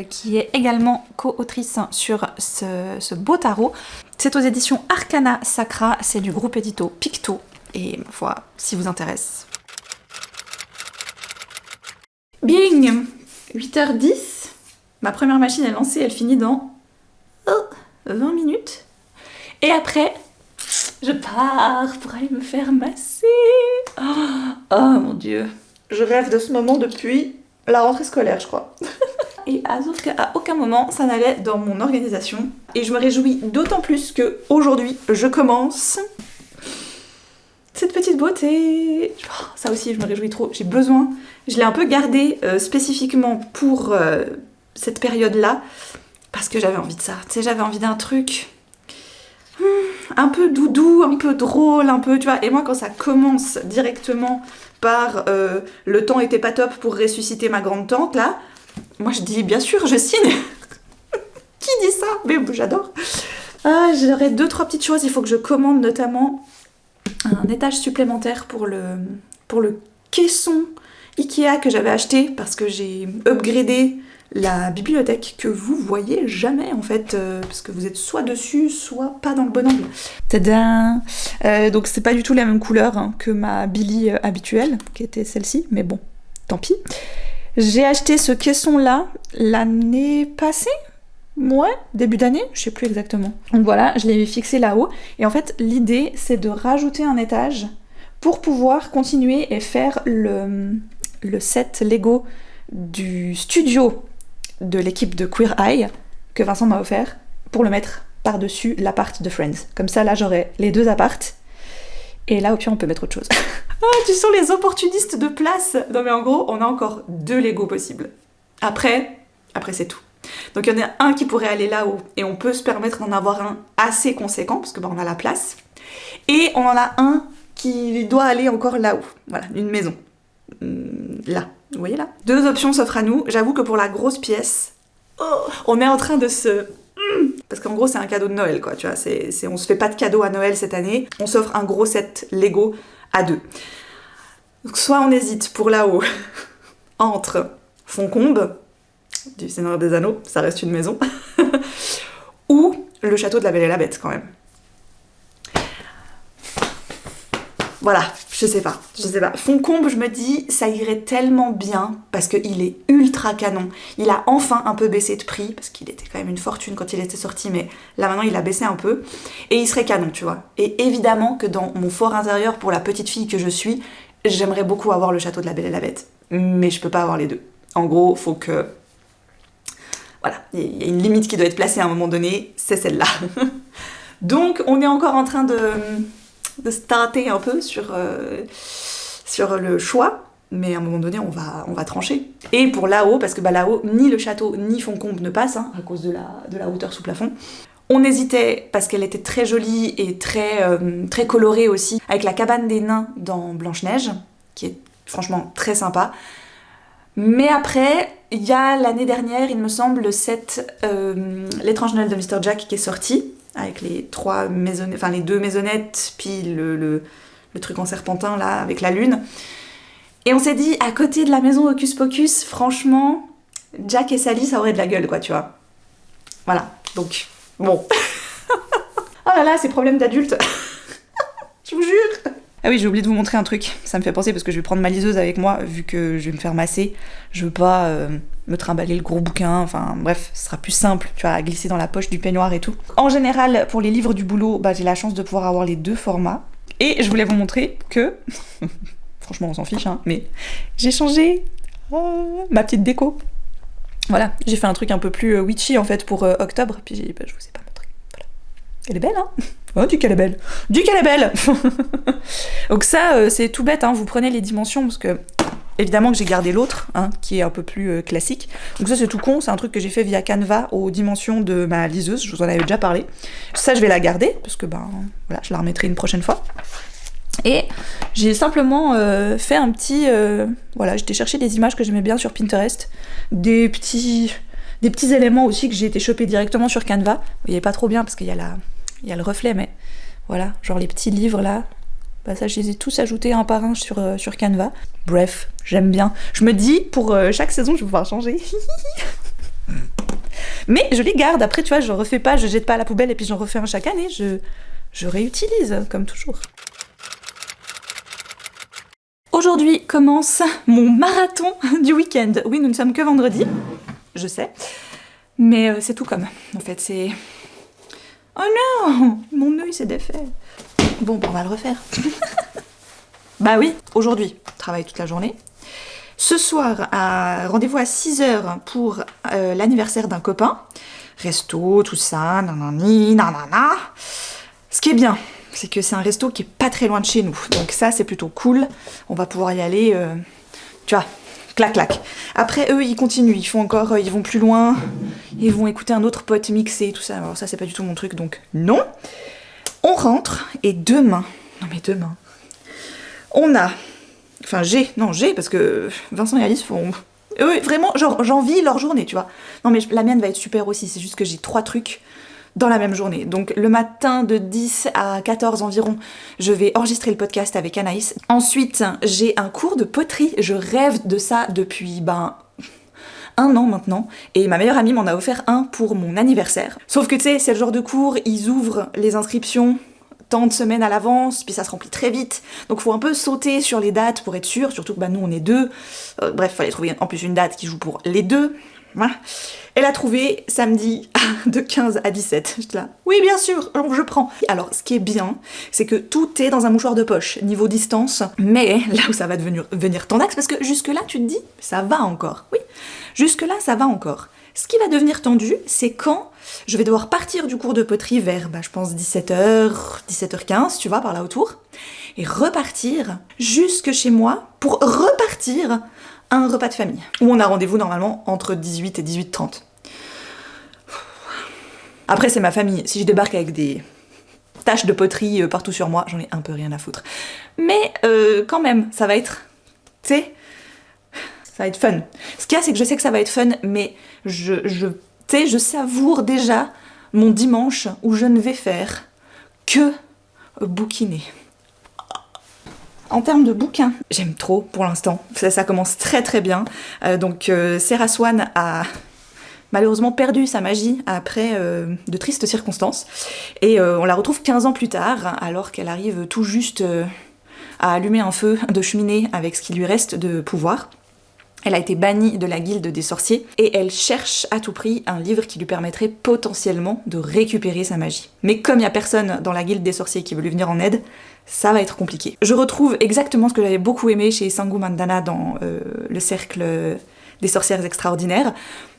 qui est également co-autrice sur ce beau tarot. C'est aux éditions Arcana Sacra, c'est du groupe édito Picto, et ma foi, si vous intéresse. Bing! 8h10, ma première machine est lancée, elle finit dans 20 minutes. Et après, je pars pour aller me faire masser. Oh mon dieu, je rêve de ce moment depuis la rentrée scolaire, je crois. Et sauf qu'à aucun moment ça n'allait dans mon organisation. Et je me réjouis d'autant plus que aujourd'hui je commence cette petite beauté. Ça aussi je me réjouis trop, j'ai besoin. Je l'ai un peu gardé spécifiquement pour cette période-là, parce que j'avais envie de ça. Tu sais, j'avais envie d'un truc un peu doudou, un peu drôle, un peu, tu vois. Et moi quand ça commence directement par le temps était pas top pour ressusciter ma grande tante là, Moi je dis bien sûr, je signe. Qui dit ça? Mais j'adore. Ah, j'aurais 2-3 petites choses. Il faut que je commande notamment un étage supplémentaire pour le caisson Ikea que j'avais acheté parce que j'ai upgradé la bibliothèque que vous voyez jamais en fait, parce que vous êtes soit dessus, soit pas dans le bon angle. Tadam! Donc c'est pas du tout la même couleur hein, que ma Billy habituelle, qui était celle-ci, mais bon, tant pis. J'ai acheté ce caisson-là l'année passée. Ouais, début d'année, je sais plus exactement. Donc voilà, je l'ai fixé là-haut. Et en fait, l'idée, c'est de rajouter un étage pour pouvoir continuer et faire le set Lego du studio de l'équipe de Queer Eye que Vincent m'a offert pour le mettre par-dessus l'appart de Friends. Comme ça, là, j'aurai les 2 apparts. Et là, au pire, on peut mettre autre chose. Ah, tu sens les opportunistes de place. Non mais en gros, on a encore 2 Lego possibles. Après c'est tout. Donc il y en a un qui pourrait aller là-haut et on peut se permettre d'en avoir un assez conséquent parce que on a la place. Et on en a un qui doit aller encore là-haut. Voilà, une maison. Là, vous voyez là? 2 options s'offrent à nous. J'avoue que pour la grosse pièce, on est en train de se... Parce qu'en gros c'est un cadeau de Noël quoi, tu vois. On se fait pas de cadeau à Noël cette année. On s'offre un gros set Lego à 2. Donc soit on hésite pour là-haut entre Foncombe du Seigneur des Anneaux, ça reste une maison, ou le château de la Belle et la Bête quand même. Voilà, je sais pas. Foncombe, je me dis, ça irait tellement bien, parce qu'il est ultra canon. Il a enfin un peu baissé de prix, parce qu'il était quand même une fortune quand il était sorti, mais là maintenant il a baissé un peu, et il serait canon, tu vois. Et évidemment que dans mon fort intérieur, pour la petite fille que je suis, j'aimerais beaucoup avoir le château de la Belle et la Bête. Mais je peux pas avoir les 2. En gros, faut que... Voilà, il y a une limite qui doit être placée à un moment donné, c'est celle-là. Donc on est encore en train de starter un peu sur le choix, mais à un moment donné on va trancher. Et pour là-haut, parce que là-haut, ni le château ni Foncombe ne passent, hein, à cause de la hauteur sous plafond. On hésitait parce qu'elle était très jolie et très colorée aussi, avec la cabane des nains dans Blanche-Neige, qui est franchement très sympa. Mais après, il y a l'année dernière, il me semble, le set L'étrange Noël de Mr. Jack qui est sorti, avec les 3 maisonnettes, enfin les 2 maisonnettes, puis le truc en serpentin là, avec la lune. Et on s'est dit, à côté de la maison Hocus Pocus, franchement, Jack et Sally, ça aurait de la gueule, quoi, tu vois. Voilà, donc, bon. Oh là là, ces problèmes d'adultes. Je vous jure. Ah oui, j'ai oublié de vous montrer un truc, ça me fait penser parce que je vais prendre ma liseuse avec moi vu que je vais me faire masser. Je veux pas me trimballer le gros bouquin, enfin bref, ce sera plus simple, tu vois, à glisser dans la poche du peignoir et tout. En général, pour les livres du boulot, j'ai la chance de pouvoir avoir les 2 formats. Et je voulais vous montrer que, franchement on s'en fiche, hein, mais j'ai changé ma petite déco. Voilà, j'ai fait un truc un peu plus witchy en fait pour octobre, puis j'ai dit, je vous ai pas montré. Voilà. Elle est belle, hein? Oh, dis qu'elle est belle! Dis qu'elle est belle! Donc ça, c'est tout bête, hein, vous prenez les dimensions, parce que, évidemment que j'ai gardé l'autre, hein, qui est un peu plus classique. Donc ça, c'est tout con, c'est un truc que j'ai fait via Canva aux dimensions de ma liseuse, je vous en avais déjà parlé. Ça, je vais la garder, parce que, voilà, je la remettrai une prochaine fois. Et j'ai simplement fait un petit... voilà, j'étais chercher des images que j'aimais bien sur Pinterest, des petits éléments aussi que j'ai été choper directement sur Canva. Vous voyez pas trop bien, parce qu'il y a le reflet, mais voilà, genre les petits livres là, ça je les ai tous ajoutés un par un sur Canva. Bref, j'aime bien. Je me dis, pour chaque saison, je vais pouvoir changer. Mais je les garde, après tu vois, je refais pas, je jette pas à la poubelle et puis j'en refais un chaque année, je réutilise, comme toujours. Aujourd'hui commence mon marathon du week-end. Oui, nous ne sommes que vendredi, je sais, mais c'est tout comme, en fait, c'est... Oh non, mon œil s'est défait. Bon, on va le refaire. Bah oui, aujourd'hui, travaille toute la journée. Ce soir, rendez-vous à 6h pour l'anniversaire d'un copain. Resto, tout ça, nanani, nanana. Ce qui est bien, c'est que c'est un resto qui est pas très loin de chez nous. Donc ça, c'est plutôt cool. On va pouvoir y aller, tu vois, clac clac. Après, eux, ils continuent, ils vont plus loin. Ils vont écouter un autre pote mixé, tout ça. Alors ça, c'est pas du tout mon truc, donc non. On rentre, et demain, on a... Enfin, j'ai, parce que Vincent et Alice Oui, vraiment, genre, j'envie leur journée, tu vois. Non, mais la mienne va être super aussi, c'est juste que j'ai 3 trucs dans la même journée. Donc le matin de 10 à 14 environ, je vais enregistrer le podcast avec Anaïs. Ensuite, j'ai un cours de poterie. Je rêve de ça depuis, 1 an maintenant, et ma meilleure amie m'en a offert un pour mon anniversaire. Sauf que tu sais, c'est le genre de cours, ils ouvrent les inscriptions tant de semaines à l'avance, puis ça se remplit très vite. Donc faut un peu sauter sur les dates pour être sûr, surtout que nous on est 2. Bref, fallait trouver en plus une date qui joue pour les 2. Voilà. Elle a trouvé samedi de 15 à 17. J'étais là, oui bien sûr, je prends. Alors ce qui est bien, c'est que tout est dans un mouchoir de poche, niveau distance, mais là où ça va devenir tendax, parce que jusque là tu te dis, ça va encore. Oui, jusque là ça va encore. Ce qui va devenir tendu, c'est quand je vais devoir partir du cours de poterie vers, je pense 17h, 17h15, tu vois, par là autour, et repartir jusque chez moi pour repartir à un repas de famille, où on a rendez-vous normalement entre 18 et 18h30. Après, c'est ma famille. Si je débarque avec des taches de poterie partout sur moi, j'en ai un peu rien à foutre. Mais quand même, ça va être... Tu sais, ça va être fun. Ce qu'il y a, c'est que je sais que ça va être fun, mais je savoure déjà mon dimanche où je ne vais faire que bouquiner. En termes de bouquins, j'aime trop pour l'instant. Ça commence très très bien. Donc Sarah Swan a malheureusement perdu sa magie après de tristes circonstances. Et on la retrouve 15 ans plus tard, alors qu'elle arrive tout juste à allumer un feu de cheminée avec ce qui lui reste de pouvoir. Elle a été bannie de la guilde des sorciers et elle cherche à tout prix un livre qui lui permettrait potentiellement de récupérer sa magie. Mais comme il n'y a personne dans la guilde des sorciers qui veut lui venir en aide, ça va être compliqué. Je retrouve exactement ce que j'avais beaucoup aimé chez Sangu Mandana dans le cercle des sorcières extraordinaires.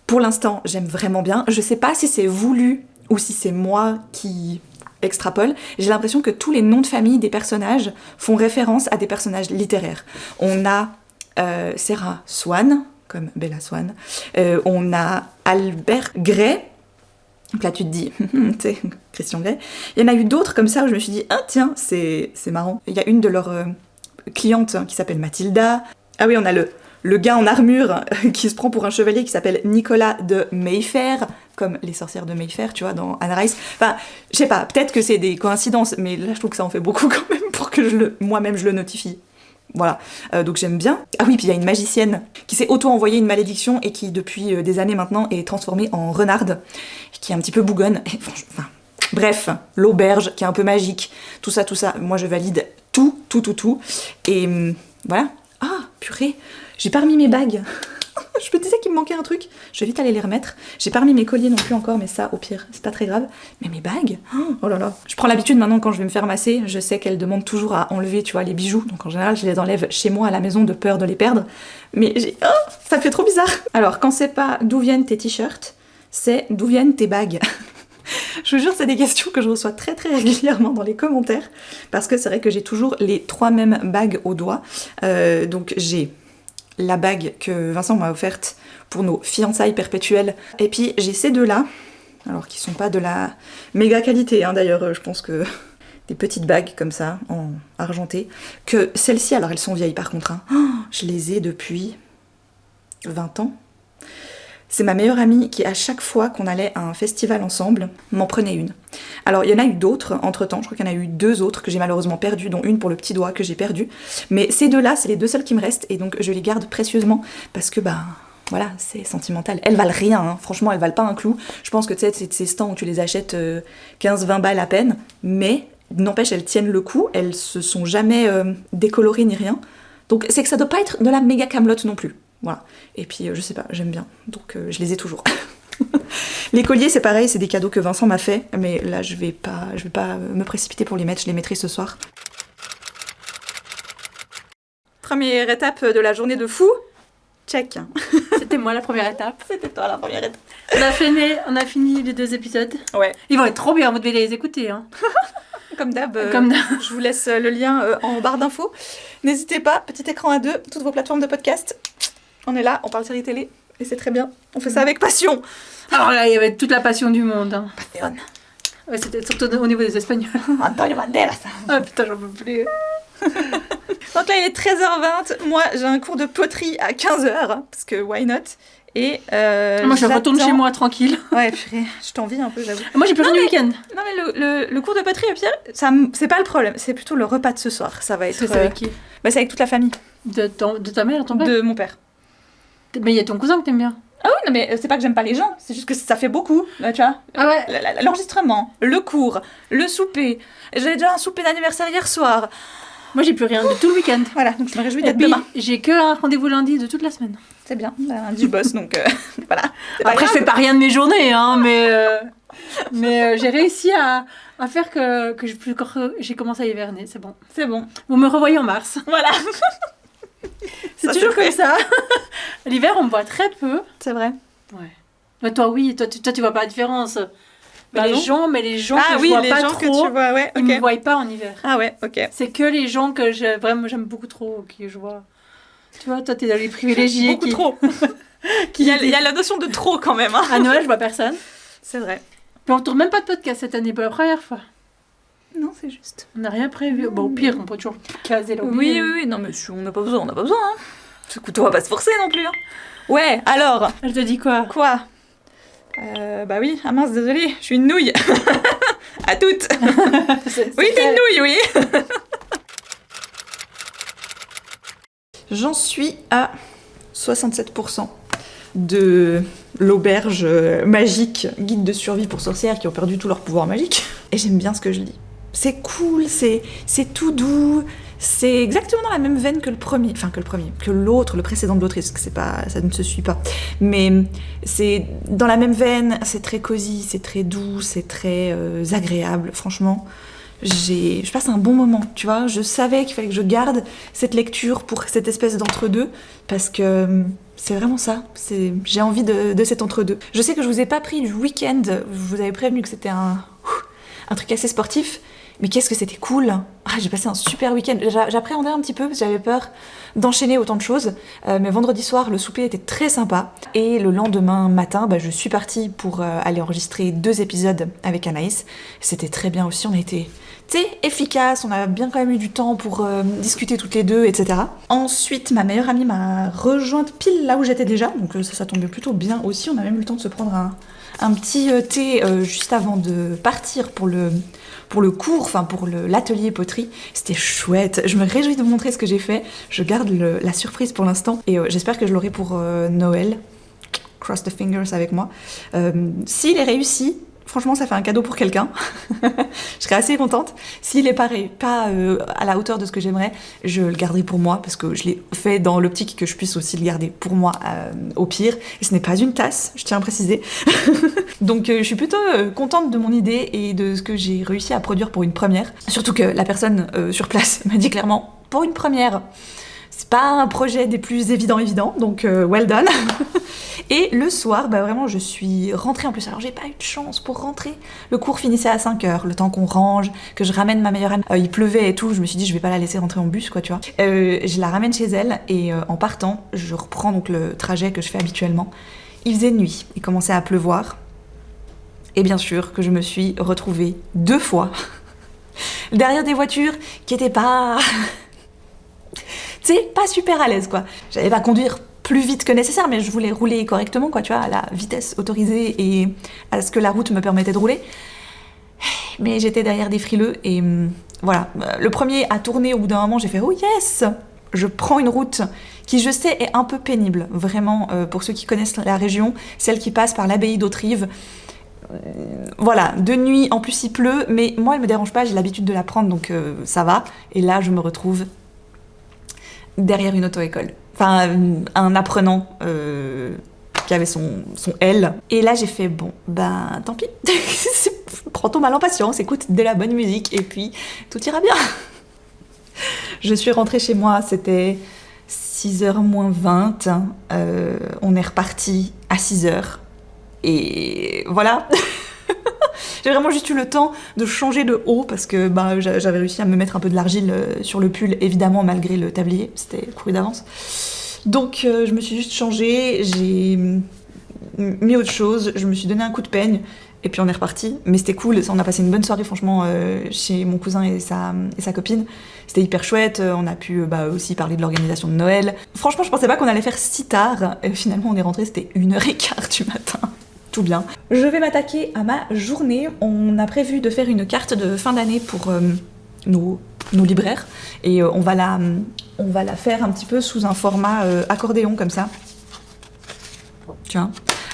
Pour l'instant, j'aime vraiment bien. Je sais pas si c'est voulu ou si c'est moi qui extrapole. J'ai l'impression que tous les noms de famille des personnages font référence à des personnages littéraires. On a Sarah Swan, comme Bella Swan. On a Albert Gray. Donc là, tu te dis, tu sais, Christian Grey. Il y en a eu d'autres comme ça où je me suis dit, ah tiens, c'est marrant. Il y a une de leurs clientes qui s'appelle Mathilda. Ah oui, on a le gars en armure qui se prend pour un chevalier qui s'appelle Nicolas de Mayfair, comme les sorcières de Mayfair, tu vois, dans Anne Rice. Enfin, je sais pas, peut-être que c'est des coïncidences, mais là, je trouve que ça en fait beaucoup quand même pour que moi-même je le notifie. Voilà, donc j'aime bien. Ah oui, puis il y a une magicienne qui s'est auto-envoyée une malédiction et qui, depuis des années maintenant, est transformée en renarde, qui est un petit peu bougonne. Bref, l'auberge, qui est un peu magique, tout ça, moi je valide tout. Et voilà. Ah, purée, j'ai pas remis mes bagues. Je me disais qu'il me manquait un truc, je vais vite aller les remettre. J'ai pas remis mes colliers non plus encore, mais ça, au pire, c'est pas très grave. Mais mes bagues, oh là là. Je prends l'habitude maintenant quand je vais me faire masser, je sais qu'elle demande toujours à enlever, tu vois, les bijoux. Donc en général, je les enlève chez moi à la maison de peur de les perdre. Mais ça me fait trop bizarre. Alors, quand c'est pas d'où viennent tes t-shirts, c'est d'où viennent tes bagues. Je vous jure, c'est des questions que je reçois très très régulièrement dans les commentaires. Parce que c'est vrai que j'ai toujours les 3 mêmes bagues au doigt. Donc j'ai la bague que Vincent m'a offerte pour nos fiançailles perpétuelles. Et puis j'ai ces 2-là, alors qui sont pas de la méga qualité, hein, d'ailleurs je pense que des petites bagues comme ça, en argenté, que celles-ci, alors elles sont vieilles par contre, hein. Je les ai depuis 20 ans. C'est ma meilleure amie qui, à chaque fois qu'on allait à un festival ensemble, m'en prenait une. Alors, il y en a eu d'autres entre-temps, je crois qu'il y en a eu 2 autres que j'ai malheureusement perdues, dont une pour le petit doigt que j'ai perdu. Mais ces 2-là, c'est les 2 seules qui me restent, et donc je les garde précieusement, parce que, voilà, c'est sentimental. Elles valent rien, hein. Franchement, elles valent pas un clou. Je pense que, tu sais, c'est ces stands où tu les achètes 15-20 balles à peine, mais n'empêche, elles tiennent le coup, elles se sont jamais décolorées ni rien. Donc, c'est que ça doit pas être de la méga camelote non plus. Voilà. Et puis, je sais pas, j'aime bien. Donc, je les ai toujours. Les colliers, c'est pareil, c'est des cadeaux que Vincent m'a fait. Mais là, je vais pas me précipiter pour les mettre. Je les mettrai ce soir. Première étape de la journée de fou. Check. C'était moi la première étape. C'était toi la première étape. On a fini les 2 épisodes. Ouais. Ils vont être trop bien, vous devez les écouter. Hein. Comme d'hab, je vous laisse le lien en barre d'infos. N'hésitez pas, petit écran à 2, toutes vos plateformes de podcast. On est là, on parle série télé, et c'est très bien. On fait ça avec passion. Alors là, il y avait toute la passion du monde. Hein. Passion. Ouais, c'était surtout au niveau des Espagnols. Antonio Banderas. Ah putain, j'en peux plus. Donc là, il est 13h20. Moi, j'ai un cours de poterie à 15h, parce que why not? Et Moi, je retourne chez moi tranquille. Ouais, purée, je t'envie un peu, j'avoue. Moi, j'ai plus rien du week-end. Non, mais le cours de poterie, au pire, c'est pas le problème. C'est plutôt le repas de ce soir. Ça va être. C'est avec qui? Bah, c'est avec toute la famille. De ta mère, ton père? De mon père. Mais il y a ton cousin que t'aimes bien. Ah oui, non, mais c'est pas que j'aime pas les gens, c'est juste que ça fait beaucoup, là, tu vois. Ah ouais. L'enregistrement, le cours, le souper. J'avais déjà un souper d'anniversaire hier soir. Moi, j'ai plus rien de tout le week-end. Voilà, donc je me réjouis Et d'être puis, demain. j'ai que un rendez-vous lundi de toute la semaine. C'est bien, lundi je bosse, donc voilà. Après, je fais pas rien de mes journées, hein, mais j'ai réussi à faire que j'ai commencé à hiverner, c'est bon. C'est bon. Vous me revoyez en mars. Voilà. C'est Ça, toujours c'est comme ça. L'hiver, on me voit très peu. C'est vrai. Ouais. Mais toi, oui, toi, tu vois pas la différence. Mais Bah les non. gens Ah que je oui, vois les pas gens trop, que tu vois, ouais, ils ok. me voient pas en hiver. Ah ouais, ok. C'est que les gens que vraiment j'aime beaucoup trop, qui je vois. Tu vois, toi, t'es dans les privilégiés. Beaucoup trop. Il y a la notion de trop quand même. Hein. À Noël, je vois personne. C'est vrai. Puis on tourne même pas de podcast cette année pour la première fois. Non, c'est juste. On n'a rien prévu. Bon, au pire, on peut toujours caser là. Oui, non, mais on n'a pas besoin, hein. Écoute, on va pas se forcer non plus. Hein. Ouais, alors. Elle te dit quoi? Quoi? Bah oui, ah mince, désolée, je suis une nouille. À toutes. Oui, t'es une nouille, oui. J'en suis à 67% de l'auberge magique guide de survie pour sorcières qui ont perdu tout leur pouvoir magique. Et j'aime bien ce que je lis. C'est cool, c'est tout doux. C'est exactement dans la même veine que que l'autre, le précédent de l'autrice, parce que ça ne se suit pas. Mais c'est dans la même veine, c'est très cosy, c'est très doux, c'est très agréable, franchement. Je passe un bon moment, tu vois. Je savais qu'il fallait que je garde cette lecture pour cette espèce d'entre-deux, parce que c'est vraiment ça. J'ai envie de cet entre-deux. Je sais que je vous ai pas pris du week-end, je vous avais prévenu que c'était un truc assez sportif, mais qu'est-ce que c'était cool. J'ai passé un super week-end. J'appréhendais un petit peu, parce que j'avais peur d'enchaîner autant de choses, mais vendredi soir, le souper était très sympa, et le lendemain matin, je suis partie pour aller enregistrer 2 épisodes avec Anaïs. C'était très bien aussi, on a été efficace, on a bien quand même eu du temps pour discuter toutes les deux, etc. Ensuite, ma meilleure amie m'a rejointe pile là où j'étais déjà, donc ça tombait plutôt bien aussi. On a même eu le temps de se prendre un petit thé juste avant de partir pour le cours, enfin pour l'atelier poterie. C'était chouette, je me réjouis de vous montrer ce que j'ai fait. Je garde la surprise pour l'instant, et j'espère que je l'aurai pour Noël. Cross the fingers avec moi. S'il est réussi, franchement, ça fait un cadeau pour quelqu'un. Je serais assez contente. S'il est pas à la hauteur de ce que j'aimerais, je le garderai pour moi, parce que je l'ai fait dans l'optique que je puisse aussi le garder pour moi au pire. Et ce n'est pas une tasse, je tiens à préciser. Donc je suis plutôt contente de mon idée et de ce que j'ai réussi à produire pour une première. Surtout que la personne sur place m'a dit clairement, pour une première, c'est pas un projet des plus évidents, donc well done. Et le soir, vraiment, je suis rentrée en plus. Alors, j'ai pas eu de chance pour rentrer. Le cours finissait à 5h, le temps qu'on range, que je ramène ma meilleure amie. Il pleuvait et tout, je me suis dit, je vais pas la laisser rentrer en bus, quoi, tu vois. Je la ramène chez elle, et en partant, je reprends donc le trajet que je fais habituellement. Il faisait nuit, il commençait à pleuvoir. Et bien sûr que je me suis retrouvée 2 fois derrière des voitures qui étaient pas... pas super à l'aise, quoi. J'allais pas conduire plus vite que nécessaire, mais je voulais rouler correctement, quoi, tu vois, à la vitesse autorisée et à ce que la route me permettait de rouler. Mais j'étais derrière des frileux, et voilà. Le premier a tourné au bout d'un moment, j'ai fait « Oh yes !» Je prends une route qui, je sais, est un peu pénible, vraiment, pour ceux qui connaissent la région, celle qui passe par l'abbaye d'Autrive. Voilà, de nuit, en plus il pleut, mais moi, elle me dérange pas, j'ai l'habitude de la prendre, donc ça va. Et là, je me retrouve derrière une auto-école. Enfin, un apprenant qui avait son L. Et là, j'ai fait, bon, tant pis. Prends ton mal en patience, écoute de la bonne musique, et puis tout ira bien. Je suis rentrée chez moi, c'était 6h moins 20. On est reparti à 6h. Et voilà. J'ai vraiment juste eu le temps de changer de haut, parce que j'avais réussi à me mettre un peu de l'argile sur le pull, évidemment, malgré le tablier, c'était couru d'avance. Donc je me suis juste changée, j'ai mis autre chose, je me suis donné un coup de peigne, et puis on est reparti. Mais c'était cool, on a passé une bonne soirée franchement chez mon cousin et sa copine. C'était hyper chouette, on a pu aussi parler de l'organisation de Noël. Franchement, je pensais pas qu'on allait faire si tard, et finalement on est rentré, c'était 1h15 du matin. Tout bien. Je vais m'attaquer à ma journée. On a prévu de faire une carte de fin d'année pour nos libraires, et on va la faire un petit peu sous un format accordéon comme ça. Tu vois,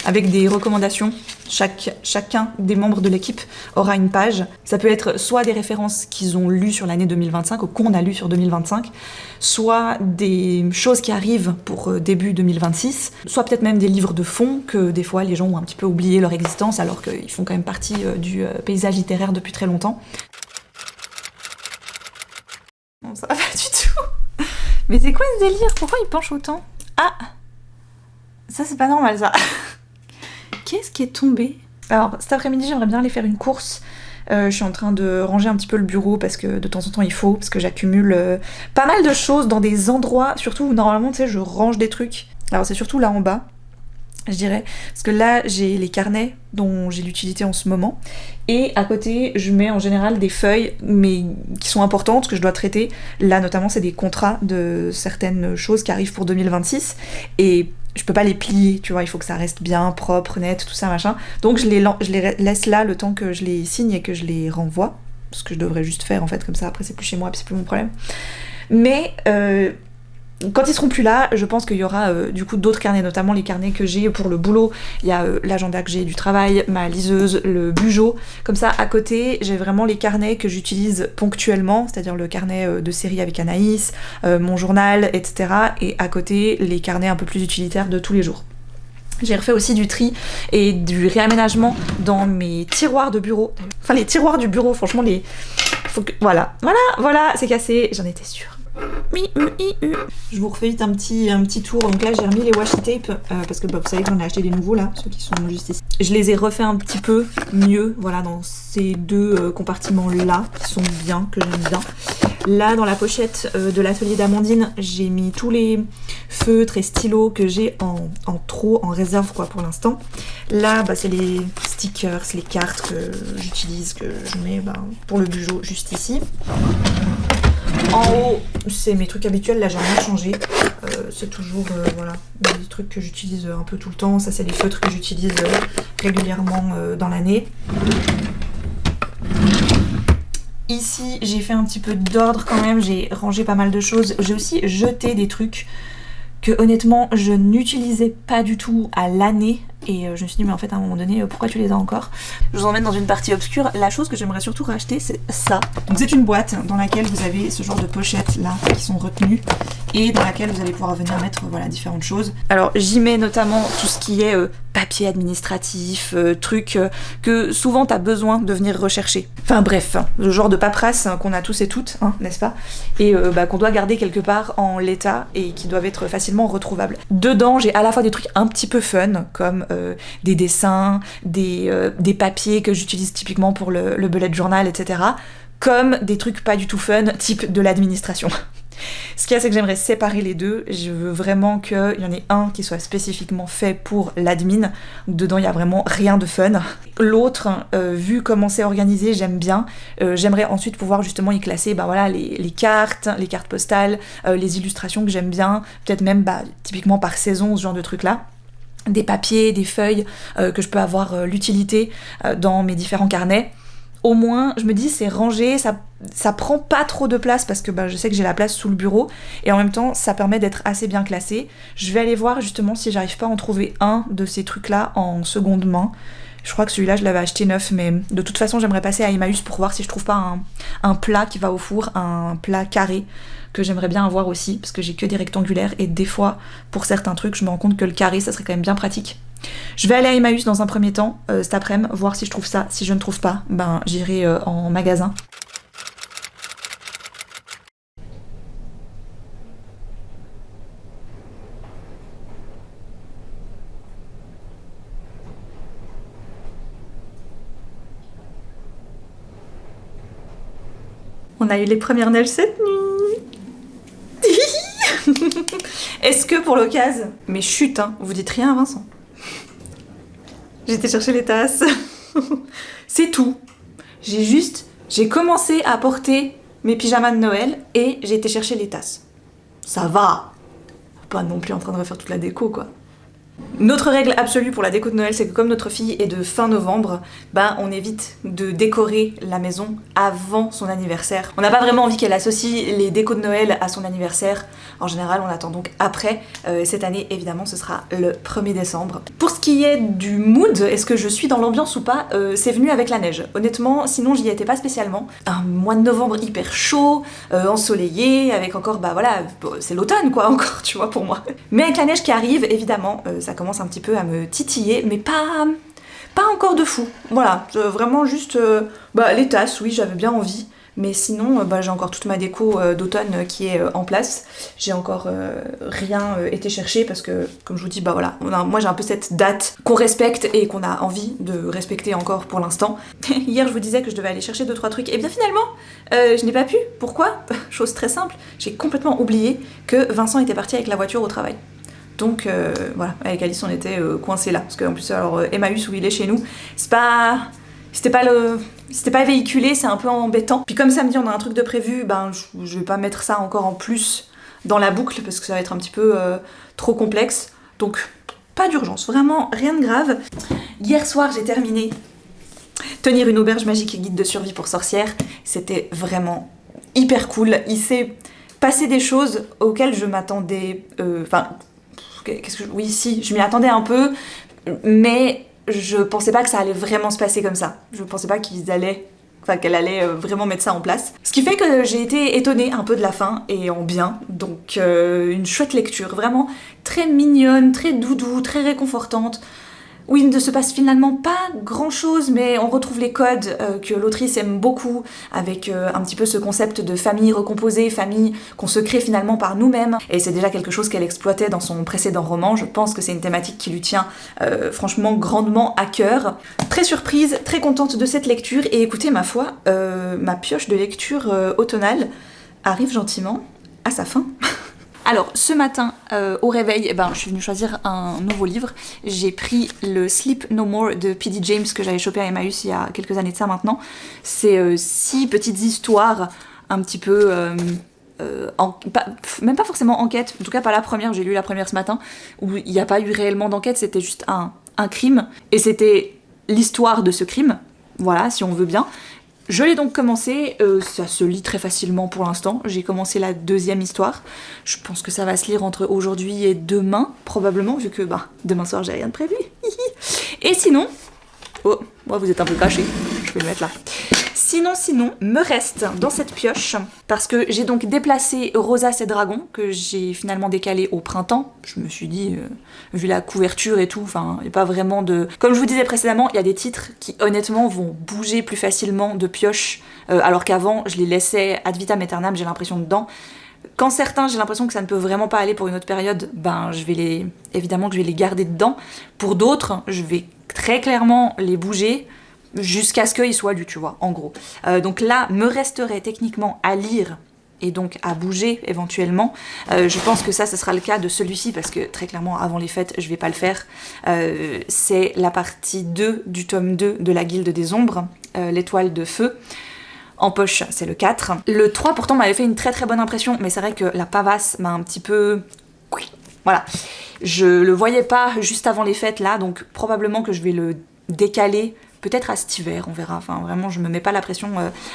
avec des recommandations. Chacun des membres de l'équipe aura une page. Ça peut être soit des références qu'ils ont lues sur l'année 2025 ou qu'on a lues sur 2025, soit des choses qui arrivent pour début 2026, soit peut-être même des livres de fond que des fois les gens ont un petit peu oublié leur existence alors qu'ils font quand même partie du paysage littéraire depuis très longtemps. Non, ça va pas du tout. Mais c'est quoi ce délire? Pourquoi il penche autant? Ah! Ça c'est pas normal ça. Qu'est-ce qui est tombé? Alors cet après-midi j'aimerais bien aller faire une course. Je suis en train de ranger un petit peu le bureau parce que de temps en temps il faut, parce que j'accumule pas mal de choses dans des endroits, surtout où normalement tu sais je range des trucs. Alors c'est surtout là en bas, je dirais, parce que là j'ai les carnets dont j'ai l'utilité en ce moment, et à côté je mets en général des feuilles mais qui sont importantes que je dois traiter. Là notamment c'est des contrats de certaines choses qui arrivent pour 2026 et je peux pas les plier, tu vois, il faut que ça reste bien propre, net, tout ça machin. Donc je les laisse là le temps que je les signe et que je les renvoie, ce que je devrais juste faire en fait, comme ça après c'est plus chez moi puis c'est plus mon problème. Mais quand ils seront plus là, je pense qu'il y aura du coup d'autres carnets, notamment les carnets que j'ai pour le boulot. Il y a l'agenda que j'ai du travail, ma liseuse, le bugeot. Comme ça, à côté, j'ai vraiment les carnets que j'utilise ponctuellement, c'est-à-dire le carnet de série avec Anaïs, mon journal, etc. Et à côté, les carnets un peu plus utilitaires de tous les jours. J'ai refait aussi du tri et du réaménagement dans mes tiroirs de bureau. Enfin, les tiroirs du bureau, franchement, Voilà, c'est cassé, j'en étais sûre. Je vous refais vite un petit tour. Donc là j'ai remis les washi tape parce que vous savez que j'en ai acheté des nouveaux là, ceux qui sont juste ici. Je les ai refaits un petit peu mieux, voilà, dans ces deux compartiments là qui sont bien, que j'aime bien. Là dans la pochette de l'atelier d'Amandine, j'ai mis tous les feutres et stylos que j'ai en réserve quoi pour l'instant. Là c'est les stickers, les cartes que j'utilise, que je mets pour le bugeot juste ici. En haut, c'est mes trucs habituels, là j'ai rien changé. C'est toujours voilà, des trucs que j'utilise un peu tout le temps. Ça c'est les feutres que j'utilise régulièrement dans l'année. Ici j'ai fait un petit peu d'ordre quand même, j'ai rangé pas mal de choses. J'ai aussi jeté des trucs que honnêtement je n'utilisais pas du tout à l'année. Et je me suis dit mais en fait à un moment donné pourquoi tu les as encore? Je vous emmène dans une partie obscure. La chose que j'aimerais surtout racheter c'est ça. Donc c'est une boîte dans laquelle vous avez ce genre de pochettes là qui sont retenues et dans laquelle vous allez pouvoir venir mettre voilà différentes choses. Alors j'y mets notamment tout ce qui est papier administratif, trucs que souvent t'as besoin de venir rechercher. Enfin bref, le genre de paperasse qu'on a tous et toutes, hein, n'est-ce pas? Et qu'on doit garder quelque part en l'état et qui doivent être facilement retrouvables. Dedans j'ai à la fois des trucs un petit peu fun comme des dessins, des papiers que j'utilise typiquement pour le bullet journal, etc. Comme des trucs pas du tout fun, type de l'administration. Ce qu'il y a, c'est que j'aimerais séparer les deux. Je veux vraiment qu'il y en ait un qui soit spécifiquement fait pour l'admin. Dedans, il n'y a vraiment rien de fun. L'autre, vu comment c'est organisé, j'aime bien. J'aimerais ensuite pouvoir justement y classer voilà, les cartes postales, les illustrations que j'aime bien. Peut-être même typiquement par saison, ce genre de trucs-là. Des papiers, des feuilles que je peux avoir l'utilité dans mes différents carnets. Au moins, je me dis, c'est rangé, ça prend pas trop de place parce que je sais que j'ai la place sous le bureau et en même temps, ça permet d'être assez bien classé. Je vais aller voir justement si j'arrive pas à en trouver un de ces trucs-là en seconde main. Je crois que celui-là, je l'avais acheté neuf, mais de toute façon, j'aimerais passer à Emmaüs pour voir si je trouve pas un plat qui va au four, un plat carré que j'aimerais bien avoir aussi, parce que j'ai que des rectangulaires et des fois, pour certains trucs, je me rends compte que le carré, ça serait quand même bien pratique. Je vais aller à Emmaüs dans un premier temps, cet après-midi, voir si je trouve ça. Si je ne trouve pas, j'irai en magasin. On a eu les premières neiges cette nuit. Est-ce que pour l'occasion... Mais chut, hein, vous dites rien à Vincent. J'ai été chercher les tasses. C'est tout. J'ai commencé à porter mes pyjamas de Noël et j'ai été chercher les tasses. Ça va. Pas non plus en train de refaire toute la déco, quoi. Notre règle absolue pour la déco de Noël, c'est que comme notre fille est de fin novembre, ben on évite de décorer la maison avant son anniversaire. On n'a pas vraiment envie qu'elle associe les décos de Noël à son anniversaire. En général, on attend donc après. Cette année, évidemment, ce sera le 1er décembre. Pour ce qui est du mood, est-ce que je suis dans l'ambiance ou pas, c'est venu avec la neige. Honnêtement, sinon j'y étais pas spécialement. Un mois de novembre hyper chaud, ensoleillé, avec encore, bah voilà, c'est l'automne quoi encore, tu vois, pour moi. Mais avec la neige qui arrive, évidemment, ça commence un petit peu à me titiller, mais pas encore de fou. Voilà, vraiment juste les tasses, oui, j'avais bien envie. Mais sinon, j'ai encore toute ma déco d'automne qui est en place. J'ai encore rien été chercher parce que, comme je vous dis, voilà, moi j'ai un peu cette date qu'on respecte et qu'on a envie de respecter encore pour l'instant. Hier, je vous disais que je devais aller chercher 2-3 trucs. Et bien finalement, je n'ai pas pu. Pourquoi? Chose très simple, j'ai complètement oublié que Vincent était parti avec la voiture au travail. Donc voilà, avec Alice on était coincés là. Parce qu'en plus, alors Emmaüs où il est chez nous, c'était pas véhiculé, c'est un peu embêtant. Puis comme samedi on a un truc de prévu, je vais pas mettre ça encore en plus dans la boucle parce que ça va être un petit peu trop complexe. Donc pas d'urgence, vraiment rien de grave. Hier soir j'ai terminé Tenir une auberge magique et guide de survie pour sorcières. C'était vraiment hyper cool. Il s'est passé des choses auxquelles je m'attendais... Oui, si, je m'y attendais un peu, mais je pensais pas que ça allait vraiment se passer comme ça. Je pensais pas qu'elle allait vraiment mettre ça en place. Ce qui fait que j'ai été étonnée un peu de la fin, et en bien. Donc une chouette lecture, vraiment très mignonne, très doudou, très réconfortante. Oui, il ne se passe finalement pas grand chose, mais on retrouve les codes que l'autrice aime beaucoup, avec un petit peu ce concept de famille recomposée, famille qu'on se crée finalement par nous-mêmes. Et c'est déjà quelque chose qu'elle exploitait dans son précédent roman. Je pense que c'est une thématique qui lui tient franchement grandement à cœur. Très surprise, très contente de cette lecture, et écoutez, ma foi, ma pioche de lecture automnale arrive gentiment à sa fin. Alors, ce matin, au réveil, je suis venue choisir un nouveau livre. J'ai pris le Sleep No More de P.D. James que j'avais chopé à Emmaüs il y a quelques années de ça maintenant. C'est 6 petites histoires un petit peu... même pas forcément enquête, en tout cas pas la première, j'ai lu la première ce matin, où il n'y a pas eu réellement d'enquête, c'était juste un crime, et c'était l'histoire de ce crime, voilà, si on veut bien. Je l'ai donc commencé, ça se lit très facilement pour l'instant, j'ai commencé la 2e histoire. Je pense que ça va se lire entre aujourd'hui et demain, probablement, vu que demain soir j'ai rien de prévu. Et sinon... Oh, moi vous êtes un peu caché, je vais le mettre là. Sinon, me reste dans cette pioche, parce que j'ai donc déplacé Rosace et Dragon, que j'ai finalement décalé au printemps. Je me suis dit, vu la couverture et tout, il n'y a pas vraiment de... Comme je vous disais précédemment, il y a des titres qui honnêtement vont bouger plus facilement de pioche, alors qu'avant, je les laissais ad vitam aeternam, j'ai l'impression dedans. Quand certains, j'ai l'impression que ça ne peut vraiment pas aller pour une autre période, évidemment que je vais les garder dedans. Pour d'autres, je vais très clairement les bouger, jusqu'à ce qu'il soit lu, tu vois, en gros. Donc là, me resterait techniquement à lire et donc à bouger éventuellement. Je pense que ça sera le cas de celui-ci, parce que très clairement, avant les fêtes, je vais pas le faire. C'est la partie 2 du tome 2 de la Guilde des Ombres, l'étoile de feu. En poche, c'est le 4. Le 3, pourtant, m'avait fait une très très bonne impression, mais c'est vrai que la pavasse m'a un petit peu... Voilà. Je le voyais pas juste avant les fêtes, là, donc probablement que je vais le décaler peut-être à cet hiver, on verra. Vraiment, je me mets pas la pression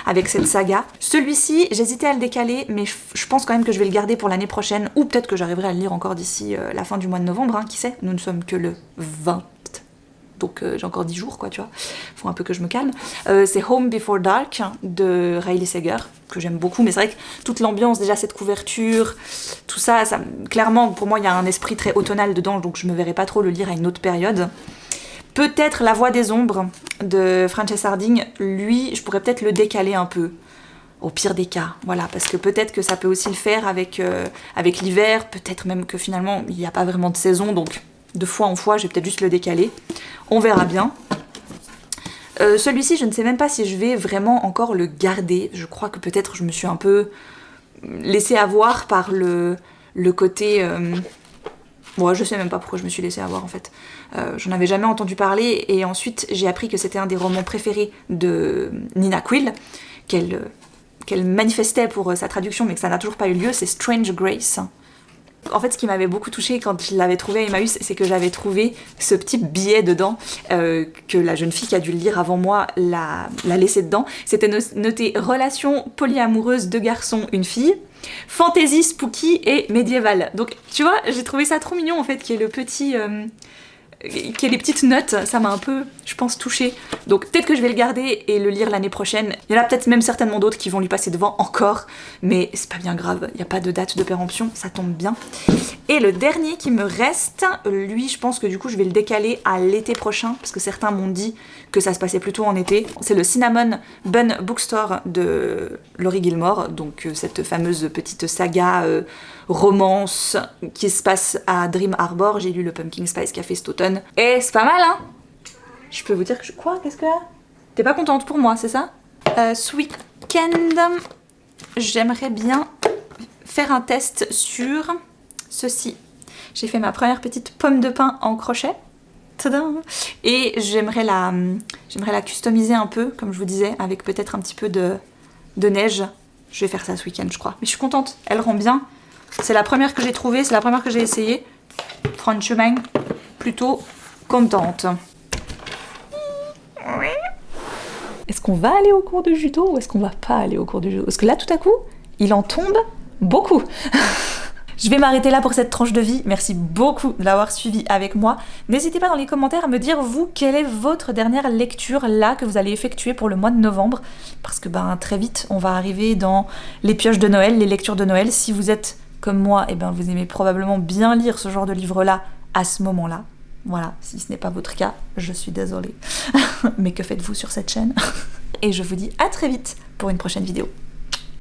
avec cette saga. Celui-ci, j'hésitais à le décaler, mais je pense quand même que je vais le garder pour l'année prochaine, ou peut-être que j'arriverai à le lire encore d'ici la fin du mois de novembre, qui sait. Nous ne sommes que le 20. Donc j'ai encore 10 jours, quoi, tu vois. Faut un peu que je me calme. C'est Home Before Dark de Riley Sager, que j'aime beaucoup, mais c'est vrai que toute l'ambiance, déjà cette couverture, tout ça, clairement, pour moi, il y a un esprit très automnal dedans, donc je me verrai pas trop le lire à une autre période. Peut-être La Voix des Ombres de Frances Hardinge, lui, je pourrais peut-être le décaler un peu. Au pire des cas, voilà, parce que peut-être que ça peut aussi le faire avec l'hiver, peut-être même que finalement, il n'y a pas vraiment de saison, donc de fois en fois, je vais peut-être juste le décaler. On verra bien. Celui-ci, je ne sais même pas si je vais vraiment encore le garder. Je crois que peut-être je me suis un peu laissée avoir par le côté... Bon, je sais même pas pourquoi je me suis laissée avoir en fait. J'en avais jamais entendu parler et ensuite j'ai appris que c'était un des romans préférés de Nina Quill, qu'elle manifestait pour sa traduction mais que ça n'a toujours pas eu lieu, c'est Strange Grace. En fait, ce qui m'avait beaucoup touchée quand je l'avais trouvé à Emmaüs, c'est que j'avais trouvé ce petit billet dedans, que la jeune fille qui a dû le lire avant moi l'a laissé dedans. C'était noté « Relation polyamoureuse, 2 garçons, une fille ». Fantasy, spooky et médiéval. Donc tu vois, j'ai trouvé ça trop mignon en fait, qu'il y ait le petit... qu'il y ait les petites notes, ça m'a un peu, je pense, touchée. Donc peut-être que je vais le garder et le lire l'année prochaine. Il y en a peut-être même certainement d'autres qui vont lui passer devant encore, mais c'est pas bien grave, il n'y a pas de date de péremption, ça tombe bien. Et le dernier qui me reste, lui je pense que du coup je vais le décaler à l'été prochain, parce que certains m'ont dit que ça se passait plutôt en été. C'est le Cinnamon Bun Bookstore de Laurie Gilmore, donc cette fameuse petite saga romance qui se passe à Dream Harbor. J'ai lu le Pumpkin Spice Café cet automne. Et c'est pas mal, hein. Je peux vous dire que je... Quoi? Qu'est-ce que... T'es pas contente pour moi, c'est ça? Ce week-end, j'aimerais bien faire un test sur ceci. J'ai fait ma première petite pomme de pain en crochet. Tadam! Et j'aimerais la customiser un peu, comme je vous disais, avec peut-être un petit peu de neige. Je vais faire ça ce week-end, je crois. Mais je suis contente, elle rend bien. C'est la première que j'ai trouvée, c'est la première que j'ai essayée. Franchement, plutôt contente. Est-ce qu'on va aller au cours de judo ou est-ce qu'on va pas aller au cours de judo? Parce que là, tout à coup, il en tombe beaucoup. Je vais m'arrêter là pour cette tranche de vie. Merci beaucoup de l'avoir suivi avec moi. N'hésitez pas dans les commentaires à me dire, vous, quelle est votre dernière lecture là que vous allez effectuer pour le mois de novembre. Parce que très vite, on va arriver dans les pioches de Noël, les lectures de Noël. Si vous êtes comme moi, vous aimez probablement bien lire ce genre de livre-là à ce moment-là. Voilà, si ce n'est pas votre cas, je suis désolée. Mais que faites-vous sur cette chaîne? Et je vous dis à très vite pour une prochaine vidéo.